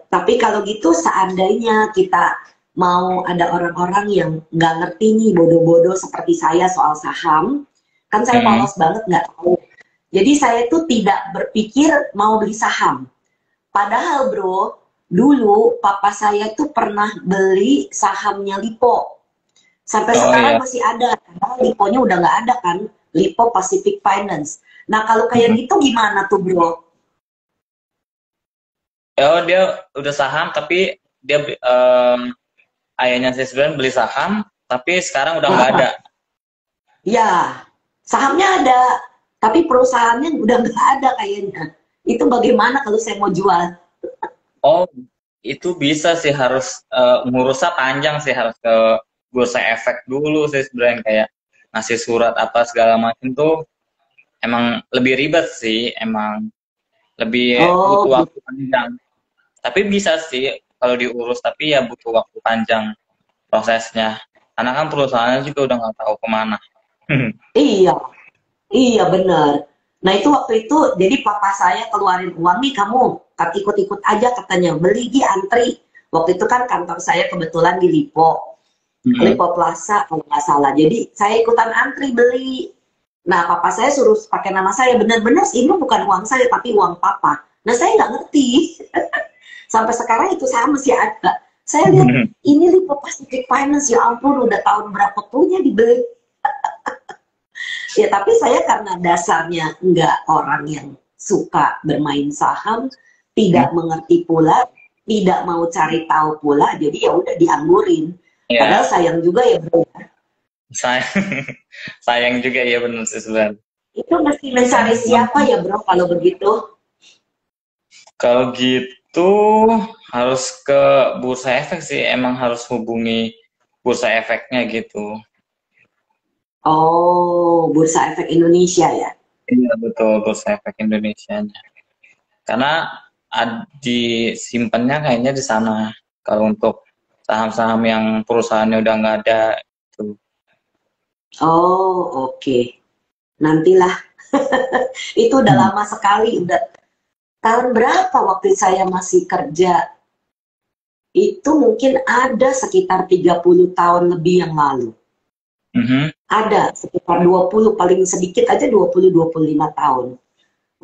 Speaker 1: Tapi kalau gitu seandainya kita mau ada orang-orang yang nggak ngerti nih bodoh-bodoh seperti saya soal saham, kan saya
Speaker 2: Hmm.
Speaker 1: polos banget nggak tahu. Jadi saya tuh tidak berpikir mau beli saham. Padahal bro, dulu papa saya tuh pernah beli sahamnya Lipo. Sampai
Speaker 2: Oh
Speaker 1: sekarang
Speaker 2: ya.
Speaker 1: masih ada. Karena Liponya udah nggak ada kan. Lipo Pacific Finance. Nah kalau kayak
Speaker 2: Hmm.
Speaker 1: gitu gimana tuh bro?
Speaker 2: Oh dia udah saham tapi dia ayahnya sih sebenarnya beli saham tapi sekarang udah nggak ada.
Speaker 1: Ya, sahamnya ada. Tapi perusahaannya udah nggak ada kayaknya. Itu bagaimana kalau saya mau jual?
Speaker 2: Oh itu bisa sih, harus ngurusnya panjang sih, harus ke bursa efek dulu sih sebenarnya, kayak ngasih surat apa segala macam tuh emang lebih ribet sih, emang lebih butuh
Speaker 1: Oh,
Speaker 2: waktu panjang. Tapi bisa sih kalau diurus, tapi ya butuh waktu panjang prosesnya. Karena kan perusahaannya juga udah nggak tahu kemana.
Speaker 1: iya, iya benar. Nah itu waktu itu, jadi papa saya keluarin uang nih, kamu ikut-ikut aja katanya, beli di antri. Waktu itu kan kantor saya kebetulan di Lipo Plaza kalau nggak salah. Jadi saya ikutan antri beli. Nah papa saya suruh pakai nama saya, benar-benar ini bukan uang saya tapi uang papa. Nah saya nggak ngerti. Sampai sekarang itu saya masih ada. Saya lihat ini Lipo Pacific Finance, ya ampun udah tahun berapa punya dibeli. Ya tapi saya karena dasarnya nggak orang yang suka bermain saham, tidak mengerti pula, tidak mau cari tahu pula, jadi ya udah dianggurin. Padahal
Speaker 2: Ya,
Speaker 1: sayang juga ya bro.
Speaker 2: saya sayang juga ya, benar sih sebenarnya.
Speaker 1: Itu mesti mencari siapa ya bro kalau begitu?
Speaker 2: Kalau gitu harus ke bursa efek sih, emang harus hubungi bursa efeknya gitu.
Speaker 1: Oh, Bursa Efek Indonesia ya.
Speaker 2: Iya betul, bursa efek Indonesia. Karena disimpannya kayaknya di sana. Kalau untuk saham-saham yang perusahaannya udah nggak ada itu.
Speaker 1: Oh, oke. Nantilah. Itu udah
Speaker 2: Hmm.
Speaker 1: lama sekali, udah tahun berapa waktu saya masih kerja? Itu mungkin ada sekitar 30 tahun lebih yang lalu.
Speaker 2: Mhm.
Speaker 1: Ada sekitar 20, paling sedikit aja 20-25 tahun.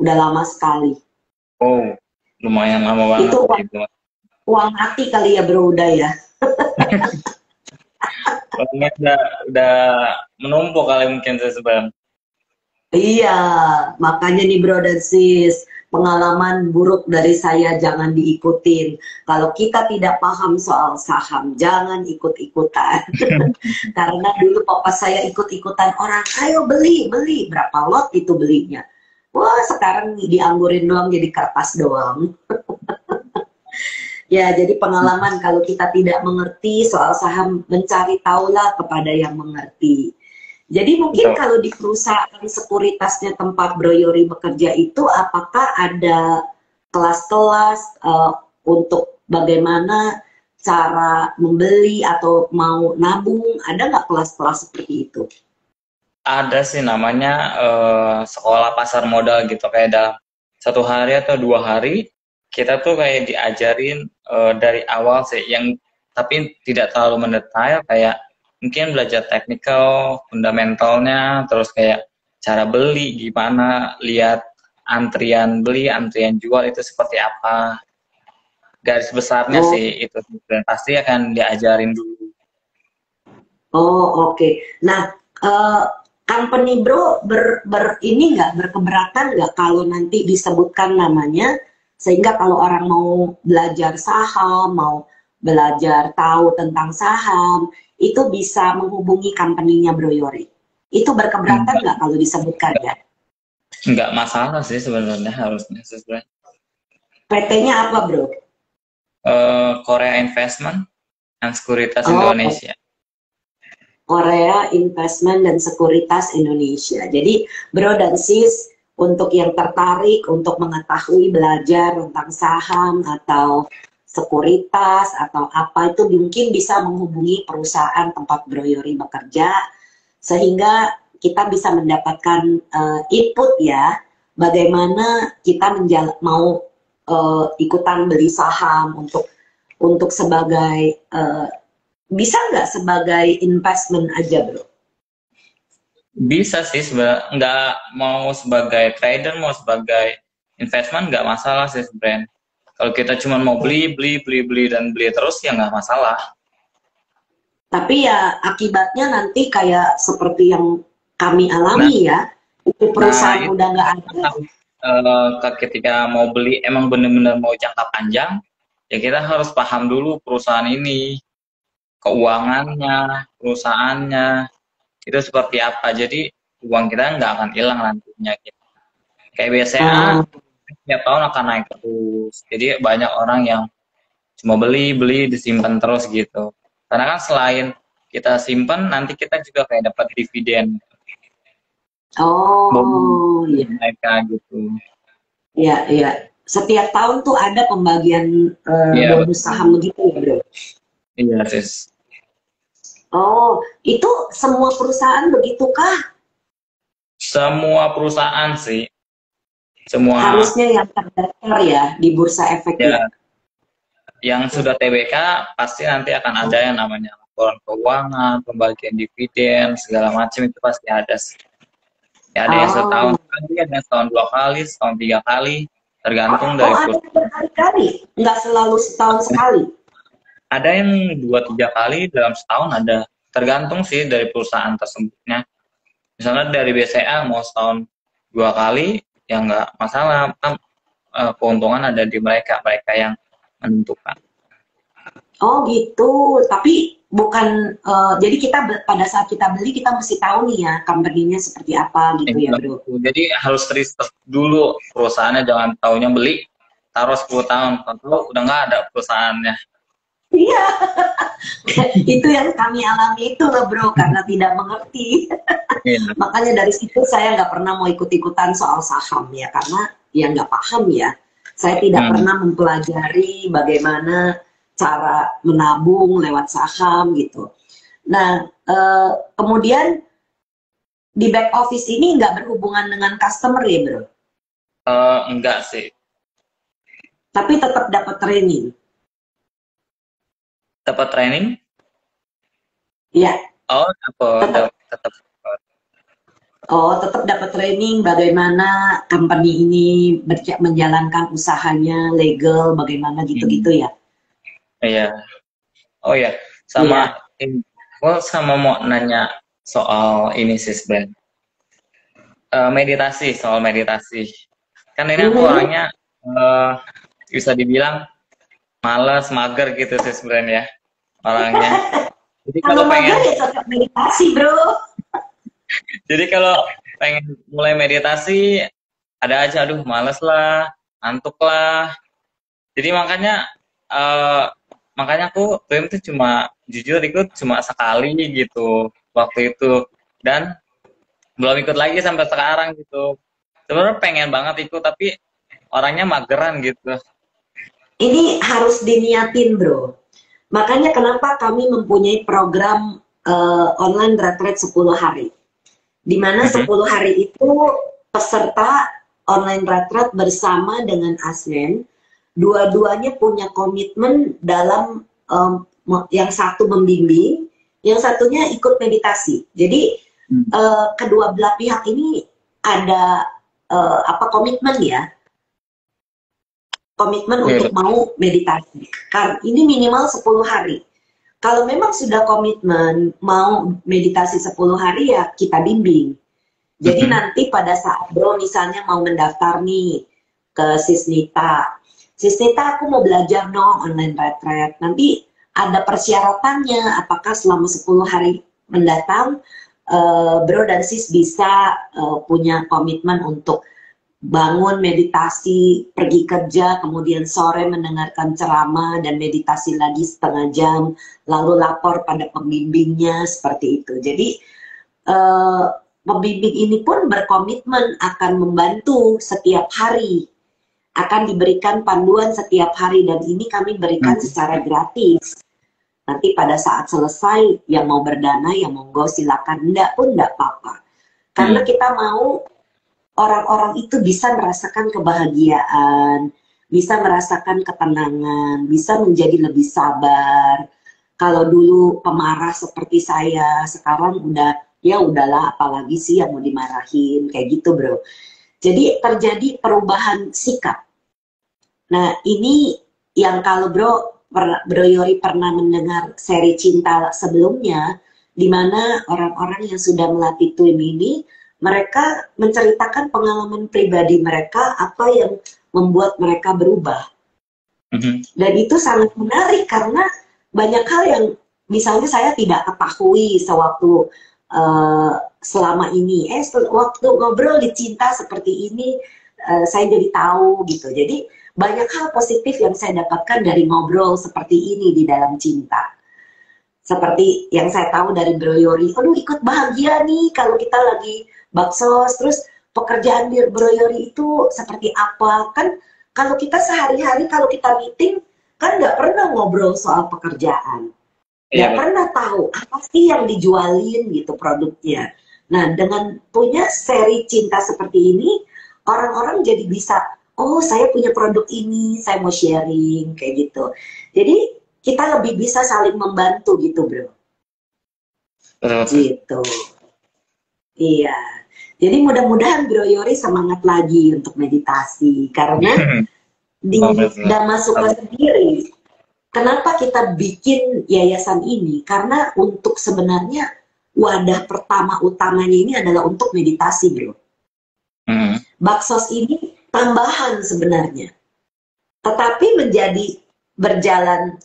Speaker 1: Udah lama sekali.
Speaker 2: Oh, lumayan lama banget
Speaker 1: Itu uang,
Speaker 2: itu.
Speaker 1: uang hati kali ya bro udah ya.
Speaker 2: Pokoknya udah menumpuk kali mungkin saya sebenarnya.
Speaker 1: Iya, makanya nih bro dan sis, pengalaman buruk dari saya jangan diikutin. Kalau kita tidak paham soal saham, jangan ikut-ikutan. Karena dulu papa saya ikut-ikutan orang, ayo beli, beli. Berapa lot itu belinya? Wah, sekarang dianggurin doang jadi kertas doang. Ya, jadi pengalaman kalau kita tidak mengerti soal saham, mencari tahulah kepada yang mengerti. Jadi mungkin
Speaker 2: Betul.
Speaker 1: kalau di perusahaan sekuritasnya tempat Bro Yori bekerja itu, apakah ada kelas-kelas untuk bagaimana cara membeli atau mau nabung? Ada nggak kelas-kelas seperti itu?
Speaker 2: Ada sih namanya sekolah pasar modal gitu, kayak dalam 1 hari atau 2 hari kita tuh kayak diajarin dari awal sih, yang tapi tidak terlalu mendetail, kayak mungkin belajar teknikal, fundamentalnya, terus kayak cara beli gimana, lihat antrian beli, antrian jual itu seperti apa, garis besarnya
Speaker 1: Oh,
Speaker 2: sih itu, dan pasti akan diajarin dulu.
Speaker 1: oh oke. Nah, eh, company Bro ini nggak berkeberatan nggak kalau nanti disebutkan namanya, sehingga kalau orang mau belajar saham, mau belajar tahu tentang saham, itu bisa menghubungi company-nya Bro Yori. Itu berkeberatan
Speaker 2: Enggak,
Speaker 1: nggak kalau disebutkan ya?
Speaker 2: enggak masalah sih sebenarnya, harusnya sesuai.
Speaker 1: PT-nya apa Bro?
Speaker 2: Korea Investment dan Sekuritas
Speaker 1: Oh,
Speaker 2: Indonesia.
Speaker 1: Korea Investment dan Sekuritas Indonesia. Jadi, bro dan sis, untuk yang tertarik untuk mengetahui belajar tentang saham atau sekuritas atau apa itu mungkin bisa menghubungi perusahaan tempat Bro Yori bekerja sehingga kita bisa mendapatkan input ya bagaimana kita mau ikutan beli saham untuk sebagai bisa nggak sebagai investment aja bro?
Speaker 2: Bisa sih sebenarnya, nggak mau sebagai trader, mau sebagai investment nggak masalah sih sebenarnya. Kalau kita cuma mau beli, beli, beli, beli dan beli terus ya nggak masalah.
Speaker 1: Tapi ya akibatnya nanti kayak seperti yang kami
Speaker 2: Nah,
Speaker 1: alami ya, itu
Speaker 2: nah
Speaker 1: perusahaan
Speaker 2: itu
Speaker 1: udah nggak ada.
Speaker 2: ketika mau beli emang bener-bener mau jangka panjang, ya kita harus paham dulu perusahaan ini, keuangannya, perusahaannya, itu seperti apa. Jadi uang kita nggak akan hilang nantinya. Gitu. Kayak BCA
Speaker 1: Uh,
Speaker 2: tiap tahun akan naik terus. Jadi banyak orang yang cuma beli disimpan terus gitu. Karena kan selain kita simpan, nanti kita juga kayak dapat dividen
Speaker 1: Oh,
Speaker 2: bonus
Speaker 1: iya,
Speaker 2: mereka gitu.
Speaker 1: iya, iya. Setiap tahun tuh ada pembagian
Speaker 2: Iya
Speaker 1: bonus
Speaker 2: betul.
Speaker 1: saham begitu ya, Bro?
Speaker 2: Iya sis.
Speaker 1: Oh, itu semua perusahaan begitukah?
Speaker 2: Semua perusahaan sih, semua
Speaker 1: Harusnya yang terdaftar ya di Bursa Efek ya?
Speaker 2: ya yang sudah TBK pasti nanti akan ada yang namanya laporan keuangan, pembagian dividen, segala macam itu pasti ada sih. Ya, ada yang setahun
Speaker 1: Oh,
Speaker 2: sekali, ada yang setahun 2 kali, setahun 3 kali, tergantung
Speaker 1: oh
Speaker 2: dari
Speaker 1: ada yang
Speaker 2: perusahaan.
Speaker 1: berkali-kali, nggak selalu setahun sekali.
Speaker 2: Ada yang 2-3 kali dalam setahun ada, tergantung sih dari perusahaan tersebutnya. Misalnya dari BCA mau setahun 2 kali, ya nggak masalah, kan keuntungan ada di mereka, mereka yang menentukan.
Speaker 1: Oh gitu, tapi bukan, jadi kita pada saat kita beli kita mesti tahu nih ya company-nya seperti apa gitu ya bro.
Speaker 2: Jadi harus research dulu perusahaannya, jangan taunya beli, taruh 10 tahun, kalau udah nggak ada perusahaannya.
Speaker 1: Iya, itu yang kami alami itu loh bro, karena tidak mengerti.
Speaker 2: Iya.
Speaker 1: Makanya dari situ saya nggak pernah mau ikut-ikutan soal saham ya, karena ya nggak paham ya. Saya tidak
Speaker 2: Hmm.
Speaker 1: pernah mempelajari bagaimana cara menabung lewat saham gitu. Nah, kemudian di back office ini nggak berhubungan dengan customer ya bro,
Speaker 2: Enggak sih,
Speaker 1: tapi tetap dapat training.
Speaker 2: dapat training.
Speaker 1: Ya,
Speaker 2: Oh,
Speaker 1: tetap.
Speaker 2: tetap.
Speaker 1: Oh, tetap dapat training bagaimana company ini menjalankan usahanya legal, bagaimana gitu-gitu ya.
Speaker 2: Iya. Oh ya,
Speaker 1: Iya.
Speaker 2: sama ini. Oh, sama mau nanya soal ini sih sebenarnya. Meditasi, soal meditasi. Kan ini aku
Speaker 1: Mhm.
Speaker 2: orangnya eh, bisa dibilang malas, mager gitu sih sebenarnya orangnya. Jadi
Speaker 1: Kalau
Speaker 2: kalau
Speaker 1: mager
Speaker 2: pengen,
Speaker 1: ya tetap meditasi, bro.
Speaker 2: jadi kalau pengen mulai meditasi, ada aja, aduh males lah, ngantuk lah. Jadi eh, makanya aku BEM tuh cuma jujur ikut cuma sekali gitu waktu itu, dan belum ikut lagi sampai sekarang gitu. Sebenarnya pengen banget ikut tapi orangnya mageran gitu.
Speaker 1: Ini harus diniatin, bro. Makanya kenapa kami mempunyai program online retreat 10 hari. Di mana
Speaker 2: Mhm.
Speaker 1: 10 hari itu peserta online retreat bersama dengan Asnen, dua-duanya punya komitmen dalam yang satu membimbing, yang satunya ikut meditasi. Jadi kedua belah pihak ini ada apa komitmen ya, komitmen
Speaker 2: Iya
Speaker 1: untuk
Speaker 2: betul.
Speaker 1: mau meditasi. Karena ini minimal 10 hari. Kalau memang sudah komitmen mau meditasi 10 hari ya kita bimbing. Jadi
Speaker 2: Mhm.
Speaker 1: nanti pada saat bro misalnya mau mendaftar nih ke Sisnita. Sisnita aku mau belajar dong online retreat. Nanti ada persyaratannya apakah selama 10 hari mendatang bro dan sis bisa punya komitmen untuk bangun meditasi, pergi kerja, kemudian sore mendengarkan ceramah dan meditasi lagi setengah jam, lalu lapor pada pembimbingnya seperti itu. Jadi pembimbing ini pun berkomitmen akan membantu setiap hari, akan diberikan panduan setiap hari dan ini kami berikan
Speaker 2: Mhm.
Speaker 1: secara gratis. Nanti pada saat selesai yang mau berdana yang monggo silakan, enggak pun enggak apa-apa. Karena
Speaker 2: Hmm.
Speaker 1: kita mau orang-orang itu bisa merasakan kebahagiaan, bisa merasakan ketenangan, bisa menjadi lebih sabar. Kalau dulu pemarah seperti saya, sekarang udah ya udahlah apalagi sih yang mau dimarahin kayak gitu bro. Jadi terjadi perubahan sikap. Nah ini yang kalau bro Yori pernah mendengar seri cinta sebelumnya, di mana orang-orang yang sudah melatih twin ini, mereka menceritakan pengalaman pribadi mereka, apa yang membuat mereka berubah.
Speaker 2: Mhm.
Speaker 1: Dan itu sangat menarik karena banyak hal yang misalnya saya tidak ketahui sewaktu selama ini. Waktu ngobrol di cinta seperti ini, saya jadi tahu gitu. Jadi banyak hal positif yang saya dapatkan dari ngobrol seperti ini di dalam cinta. Seperti yang saya tahu dari Bro Yori, aduh ikut bahagia nih kalau kita lagi baksos, terus pekerjaan di Bro Yori itu seperti apa. Kan kalau kita sehari-hari, kalau kita meeting, kan nggak pernah ngobrol soal pekerjaan. Nggak pernah tahu apa sih yang dijualin gitu produknya. Nah, dengan punya seri cinta seperti ini, orang-orang jadi bisa, oh saya punya produk ini, saya mau sharing, kayak gitu. Jadi, kita lebih bisa saling membantu gitu, Bro. Gitu. Iya. Jadi mudah-mudahan Bro Yori semangat lagi untuk meditasi. Karena di Damasuka sendiri, kenapa kita bikin yayasan ini? Karena untuk sebenarnya wadah pertama utamanya ini adalah untuk meditasi, Bro. Baksos ini tambahan sebenarnya. Tetapi menjadi berjalan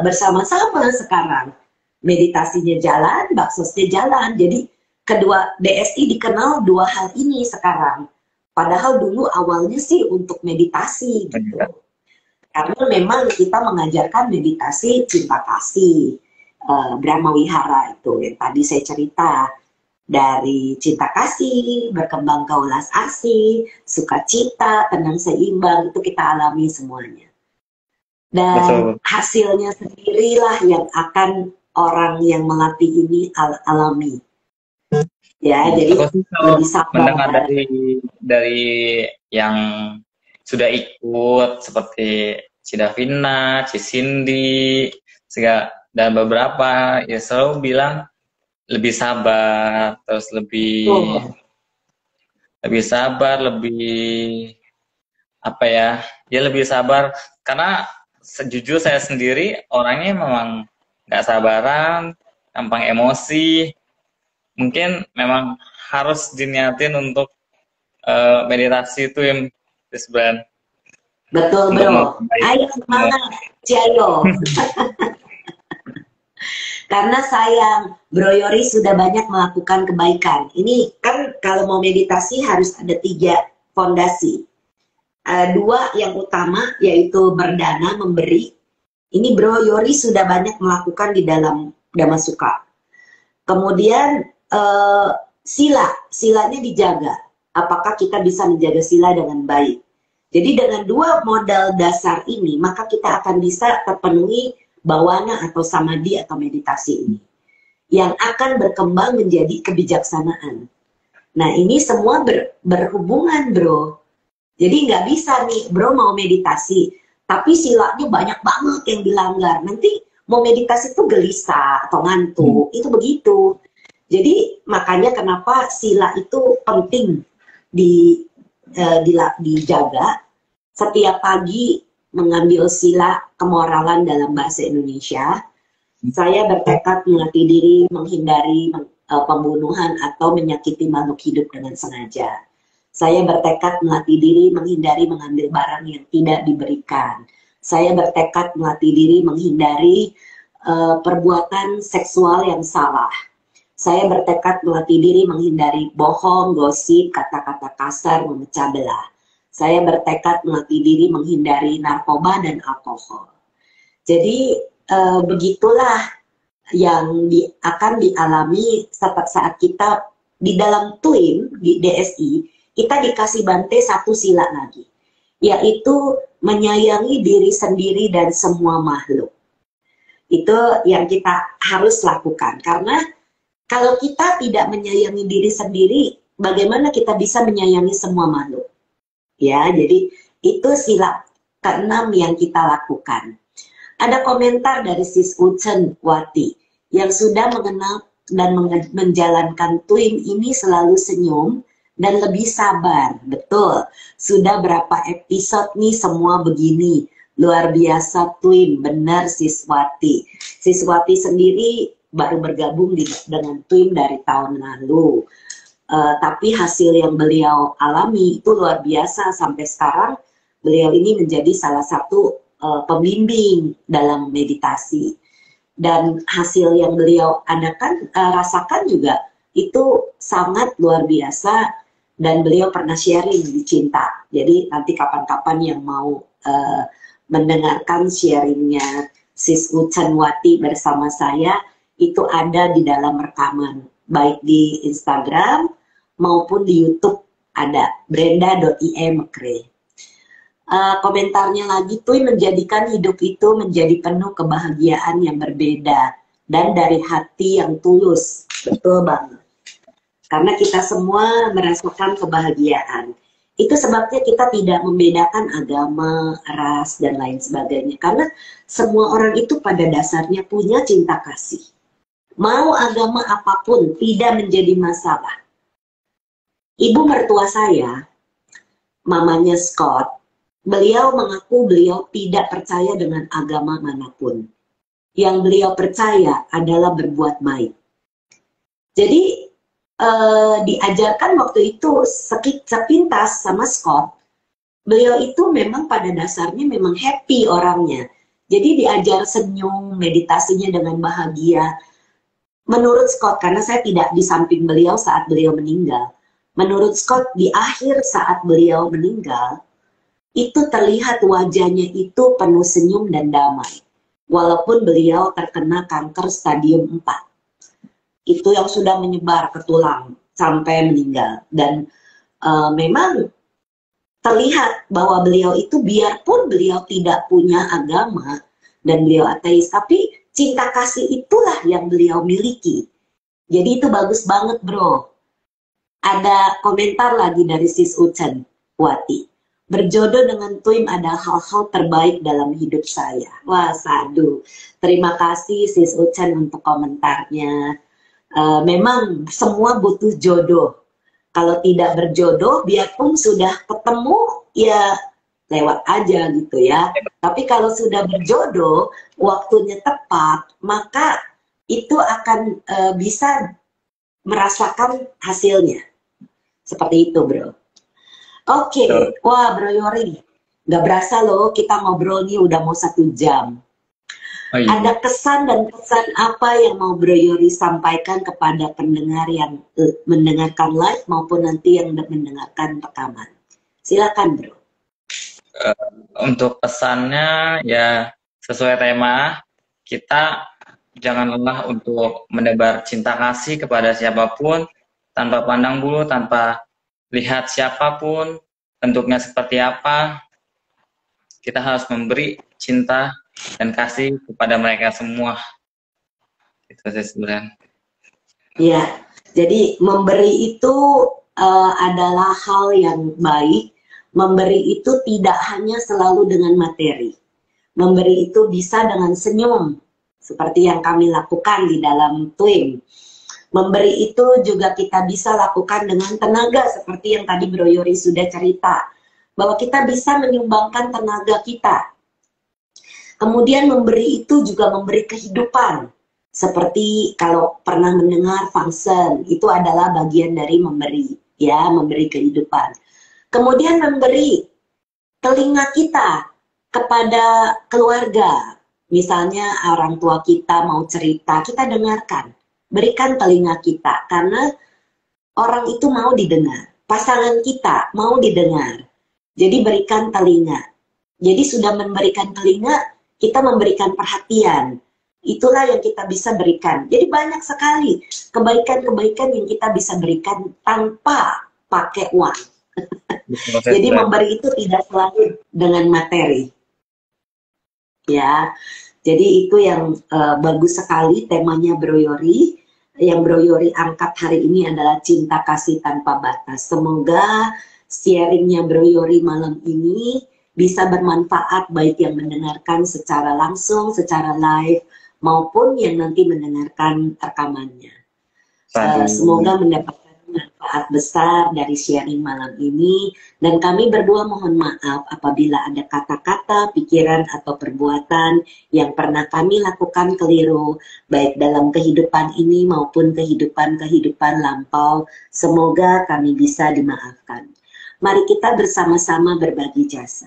Speaker 1: bersama-sama sekarang. Meditasinya jalan, baksosnya jalan. Jadi kedua DSI dikenal dua hal ini sekarang. Padahal dulu awalnya sih untuk meditasi gitu. Karena memang kita mengajarkan meditasi cinta kasih, Brahma Wihara itu yang tadi saya cerita. Dari cinta kasih, berkembang ke ulas asih, sukacita, tenang seimbang, itu kita alami semuanya. Dan hasilnya sendirilah yang akan orang yang melatih ini alami. Ya, jadi lebih sabar.
Speaker 2: Mendengar dari yang sudah ikut seperti Cidavina, Cisindi, dan beberapa ya selalu bilang lebih sabar, terus lebih sabar, lebih apa ya lebih sabar karena sejujur saya sendiri orangnya memang nggak sabaran, gampang emosi. Mungkin memang harus diniatin untuk meditasi itu yang Brand.
Speaker 1: Betul, Bro. Ayo semangat, Ciayo. Karena sayang, Bro Yori sudah banyak melakukan kebaikan. Ini kan kalau mau meditasi harus ada 3 fondasi. 2 yang utama yaitu berdana, memberi. Ini Bro Yori sudah banyak melakukan di dalam Damasuka. Kemudian silanya dijaga. Apakah kita bisa menjaga sila dengan baik? Jadi dengan 2 modal dasar ini, maka kita akan bisa terpenuhi bawana atau samadhi atau meditasi ini. Yang akan berkembang menjadi kebijaksanaan. Nah ini semua berhubungan, Bro. Jadi nggak bisa nih, Bro mau meditasi, tapi silanya banyak banget yang dilanggar. Nanti mau meditasi tuh gelisah atau ngantuk, itu begitu. Jadi makanya kenapa sila itu penting dijaga. Setiap pagi mengambil sila kemoralan dalam bahasa Indonesia. Saya bertekad melatih diri menghindari pembunuhan atau menyakiti makhluk hidup dengan sengaja. Saya bertekad melatih diri menghindari mengambil barang yang tidak diberikan. Saya bertekad melatih diri menghindari perbuatan seksual yang salah. Saya bertekad melatih diri menghindari bohong, gosip, kata-kata kasar, memecah belah. Saya bertekad melatih diri menghindari narkoba dan alkohol. Jadi begitulah yang akan dialami saat kita di dalam TWIM, di DSI, kita dikasih bante 1 sila lagi, yaitu menyayangi diri sendiri dan semua makhluk. Itu yang kita harus lakukan, karena kalau kita tidak menyayangi diri sendiri, bagaimana kita bisa menyayangi semua makhluk? Ya, jadi itu sila ke-6 yang kita lakukan. Ada komentar dari Sis Uchen Wati yang sudah mengenal dan menjalankan TWIM ini selalu senyum dan lebih sabar. Betul, sudah berapa episode nih semua begini. Luar biasa TWIM, benar Siswati. Siswati sendiri baru bergabung dengan TWIM dari tahun lalu. Tapi hasil yang beliau alami itu luar biasa. Sampai sekarang beliau ini menjadi salah satu pembimbing dalam meditasi. Dan hasil yang beliau rasakan juga itu sangat luar biasa. dan beliau pernah sharing di Cinta. Jadi nanti kapan-kapan yang mau mendengarkan sharingnya Sis Ucanwati bersama saya, itu ada di dalam rekaman, baik di Instagram maupun di YouTube ada, brenda.ie Mekre. Komentarnya lagi, Tuy menjadikan hidup itu menjadi penuh kebahagiaan yang berbeda dan dari hati yang tulus. Betul banget. Karena kita semua merasakan kebahagiaan. Itu sebabnya kita tidak membedakan agama, ras, dan lain sebagainya. Karena semua orang itu pada dasarnya punya cinta kasih. Mau agama apapun tidak menjadi masalah. Ibu mertua saya, mamanya Scott, beliau mengaku beliau tidak percaya dengan agama manapun. Yang beliau percaya adalah berbuat baik. Jadi diajarkan waktu itu sepintas sama Scott, beliau itu memang pada dasarnya memang happy orangnya. Jadi diajar senyum, meditasinya dengan bahagia. Menurut Scott, karena saya tidak di samping beliau saat beliau meninggal, menurut Scott di akhir saat beliau meninggal, itu terlihat wajahnya itu penuh senyum dan damai. Walaupun beliau terkena kanker stadium 4. Itu yang sudah menyebar ke tulang sampai meninggal. Dan memang terlihat bahwa beliau itu biarpun beliau tidak punya agama dan beliau ateis, tapi cinta kasih itulah yang beliau miliki. Jadi itu bagus banget bro. Ada komentar lagi dari Sis Ucan Wati. Berjodoh dengan Tuim ada hal-hal terbaik dalam hidup saya. Wah sadu. Terima kasih Sis Ucan untuk komentarnya. Memang semua butuh jodoh. Kalau tidak berjodoh, biarpun sudah ketemu, ya lewat aja gitu ya. Tapi kalau sudah berjodoh, waktunya tepat, maka itu akan bisa merasakan hasilnya. Seperti itu bro. Oke, wah Bro Yori, nggak berasa loh kita ngobrol nih udah mau 1 jam. Oh, iya. Ada kesan dan pesan apa yang mau Bro Yori sampaikan kepada pendengar yang mendengarkan live maupun nanti yang mendengarkan rekaman? Silakan Bro.
Speaker 2: Untuk pesannya ya sesuai tema, kita jangan lelah untuk menebar cinta kasih kepada siapapun, tanpa pandang bulu, tanpa lihat siapapun, bentuknya seperti apa. Kita harus memberi cinta dan kasih kepada mereka semua. Itu sih sebenarnya.
Speaker 1: Ya, jadi memberi itu adalah hal yang baik. Memberi itu tidak hanya selalu dengan materi. Memberi itu bisa dengan senyum, seperti yang kami lakukan di dalam Twin. Memberi itu juga kita bisa lakukan dengan tenaga, seperti yang tadi Bro Yori sudah cerita. Bahwa kita bisa menyumbangkan tenaga kita. Kemudian memberi itu juga memberi kehidupan. Seperti kalau pernah mendengar function, itu adalah bagian dari memberi, ya, memberi kehidupan. Kemudian memberi telinga kita kepada keluarga. Misalnya orang tua kita mau cerita, kita dengarkan. Berikan telinga kita, karena orang itu mau didengar. Pasangan kita mau didengar. Jadi berikan telinga. Jadi sudah memberikan telinga, kita memberikan perhatian. Itulah yang kita bisa berikan. Jadi banyak sekali kebaikan-kebaikan yang kita bisa berikan tanpa pakai uang. Jadi memberi itu tidak selalu dengan materi. Ya, jadi itu yang bagus sekali temanya Bro Yori. Yang Bro Yori angkat hari ini adalah cinta kasih tanpa batas. Semoga sharingnya Bro Yori malam ini bisa bermanfaat baik yang mendengarkan secara langsung, secara live, maupun yang nanti mendengarkan rekamannya. Semoga mendapatkan manfaat besar dari sharing malam ini. Dan kami berdua mohon maaf apabila ada kata-kata, pikiran, atau perbuatan yang pernah kami lakukan keliru, baik dalam kehidupan ini maupun kehidupan lampau. Semoga kami bisa dimaafkan. Mari kita bersama-sama berbagi jasa.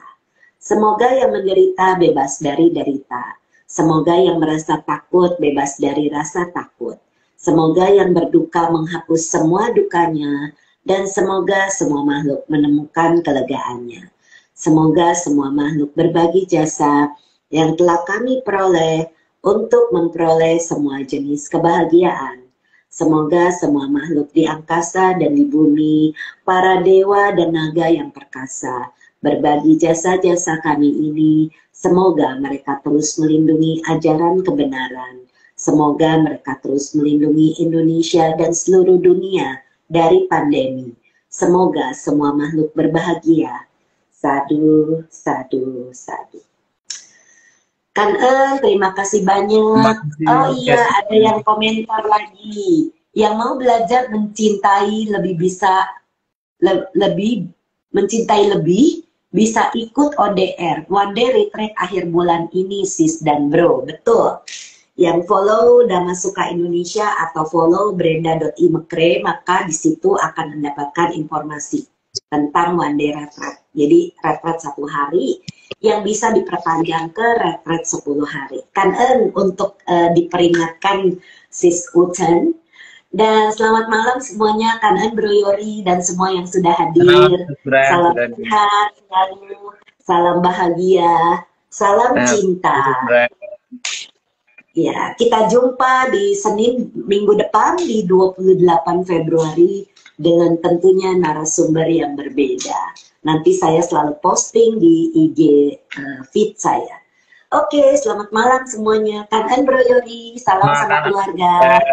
Speaker 1: Semoga yang menderita bebas dari derita. Semoga yang merasa takut bebas dari rasa takut. Semoga yang berduka menghapus semua dukanya dan semoga semua makhluk menemukan kelegaannya. Semoga semua makhluk berbagi jasa yang telah kami peroleh untuk memperoleh semua jenis kebahagiaan. Semoga semua makhluk di angkasa dan di bumi, para dewa dan naga yang perkasa, berbagi jasa-jasa kami ini. Semoga mereka terus melindungi ajaran kebenaran. Semoga mereka terus melindungi Indonesia dan seluruh dunia dari pandemi. Semoga semua makhluk berbahagia. Sadu, sadu, sadu. Terima kasih banyak. Oh iya, ada yang komentar lagi. Yang mau belajar mencintai lebih mencintai lebih, bisa ikut ODR, One Day Retreat akhir bulan ini, sis dan bro. Betul. Yang follow Dhamma Sukha Indonesia atau follow brenda.imekre, maka di situ akan mendapatkan informasi tentang One Day Retreat. Jadi retreat 1 hari yang bisa diperpanjang ke retreat 10 hari. Untuk diperingatkan sis Uten. Dan selamat malam semuanya, Bro Yori dan semua yang sudah hadir. Salam sehat selalu, salam bahagia, salam cinta. Ya, kita jumpa di Senin minggu depan di 28 Februari dengan tentunya narasumber yang berbeda. Nanti saya selalu posting di IG feed saya. Oke, selamat malam semuanya. Bro Yori, salam sama keluarga.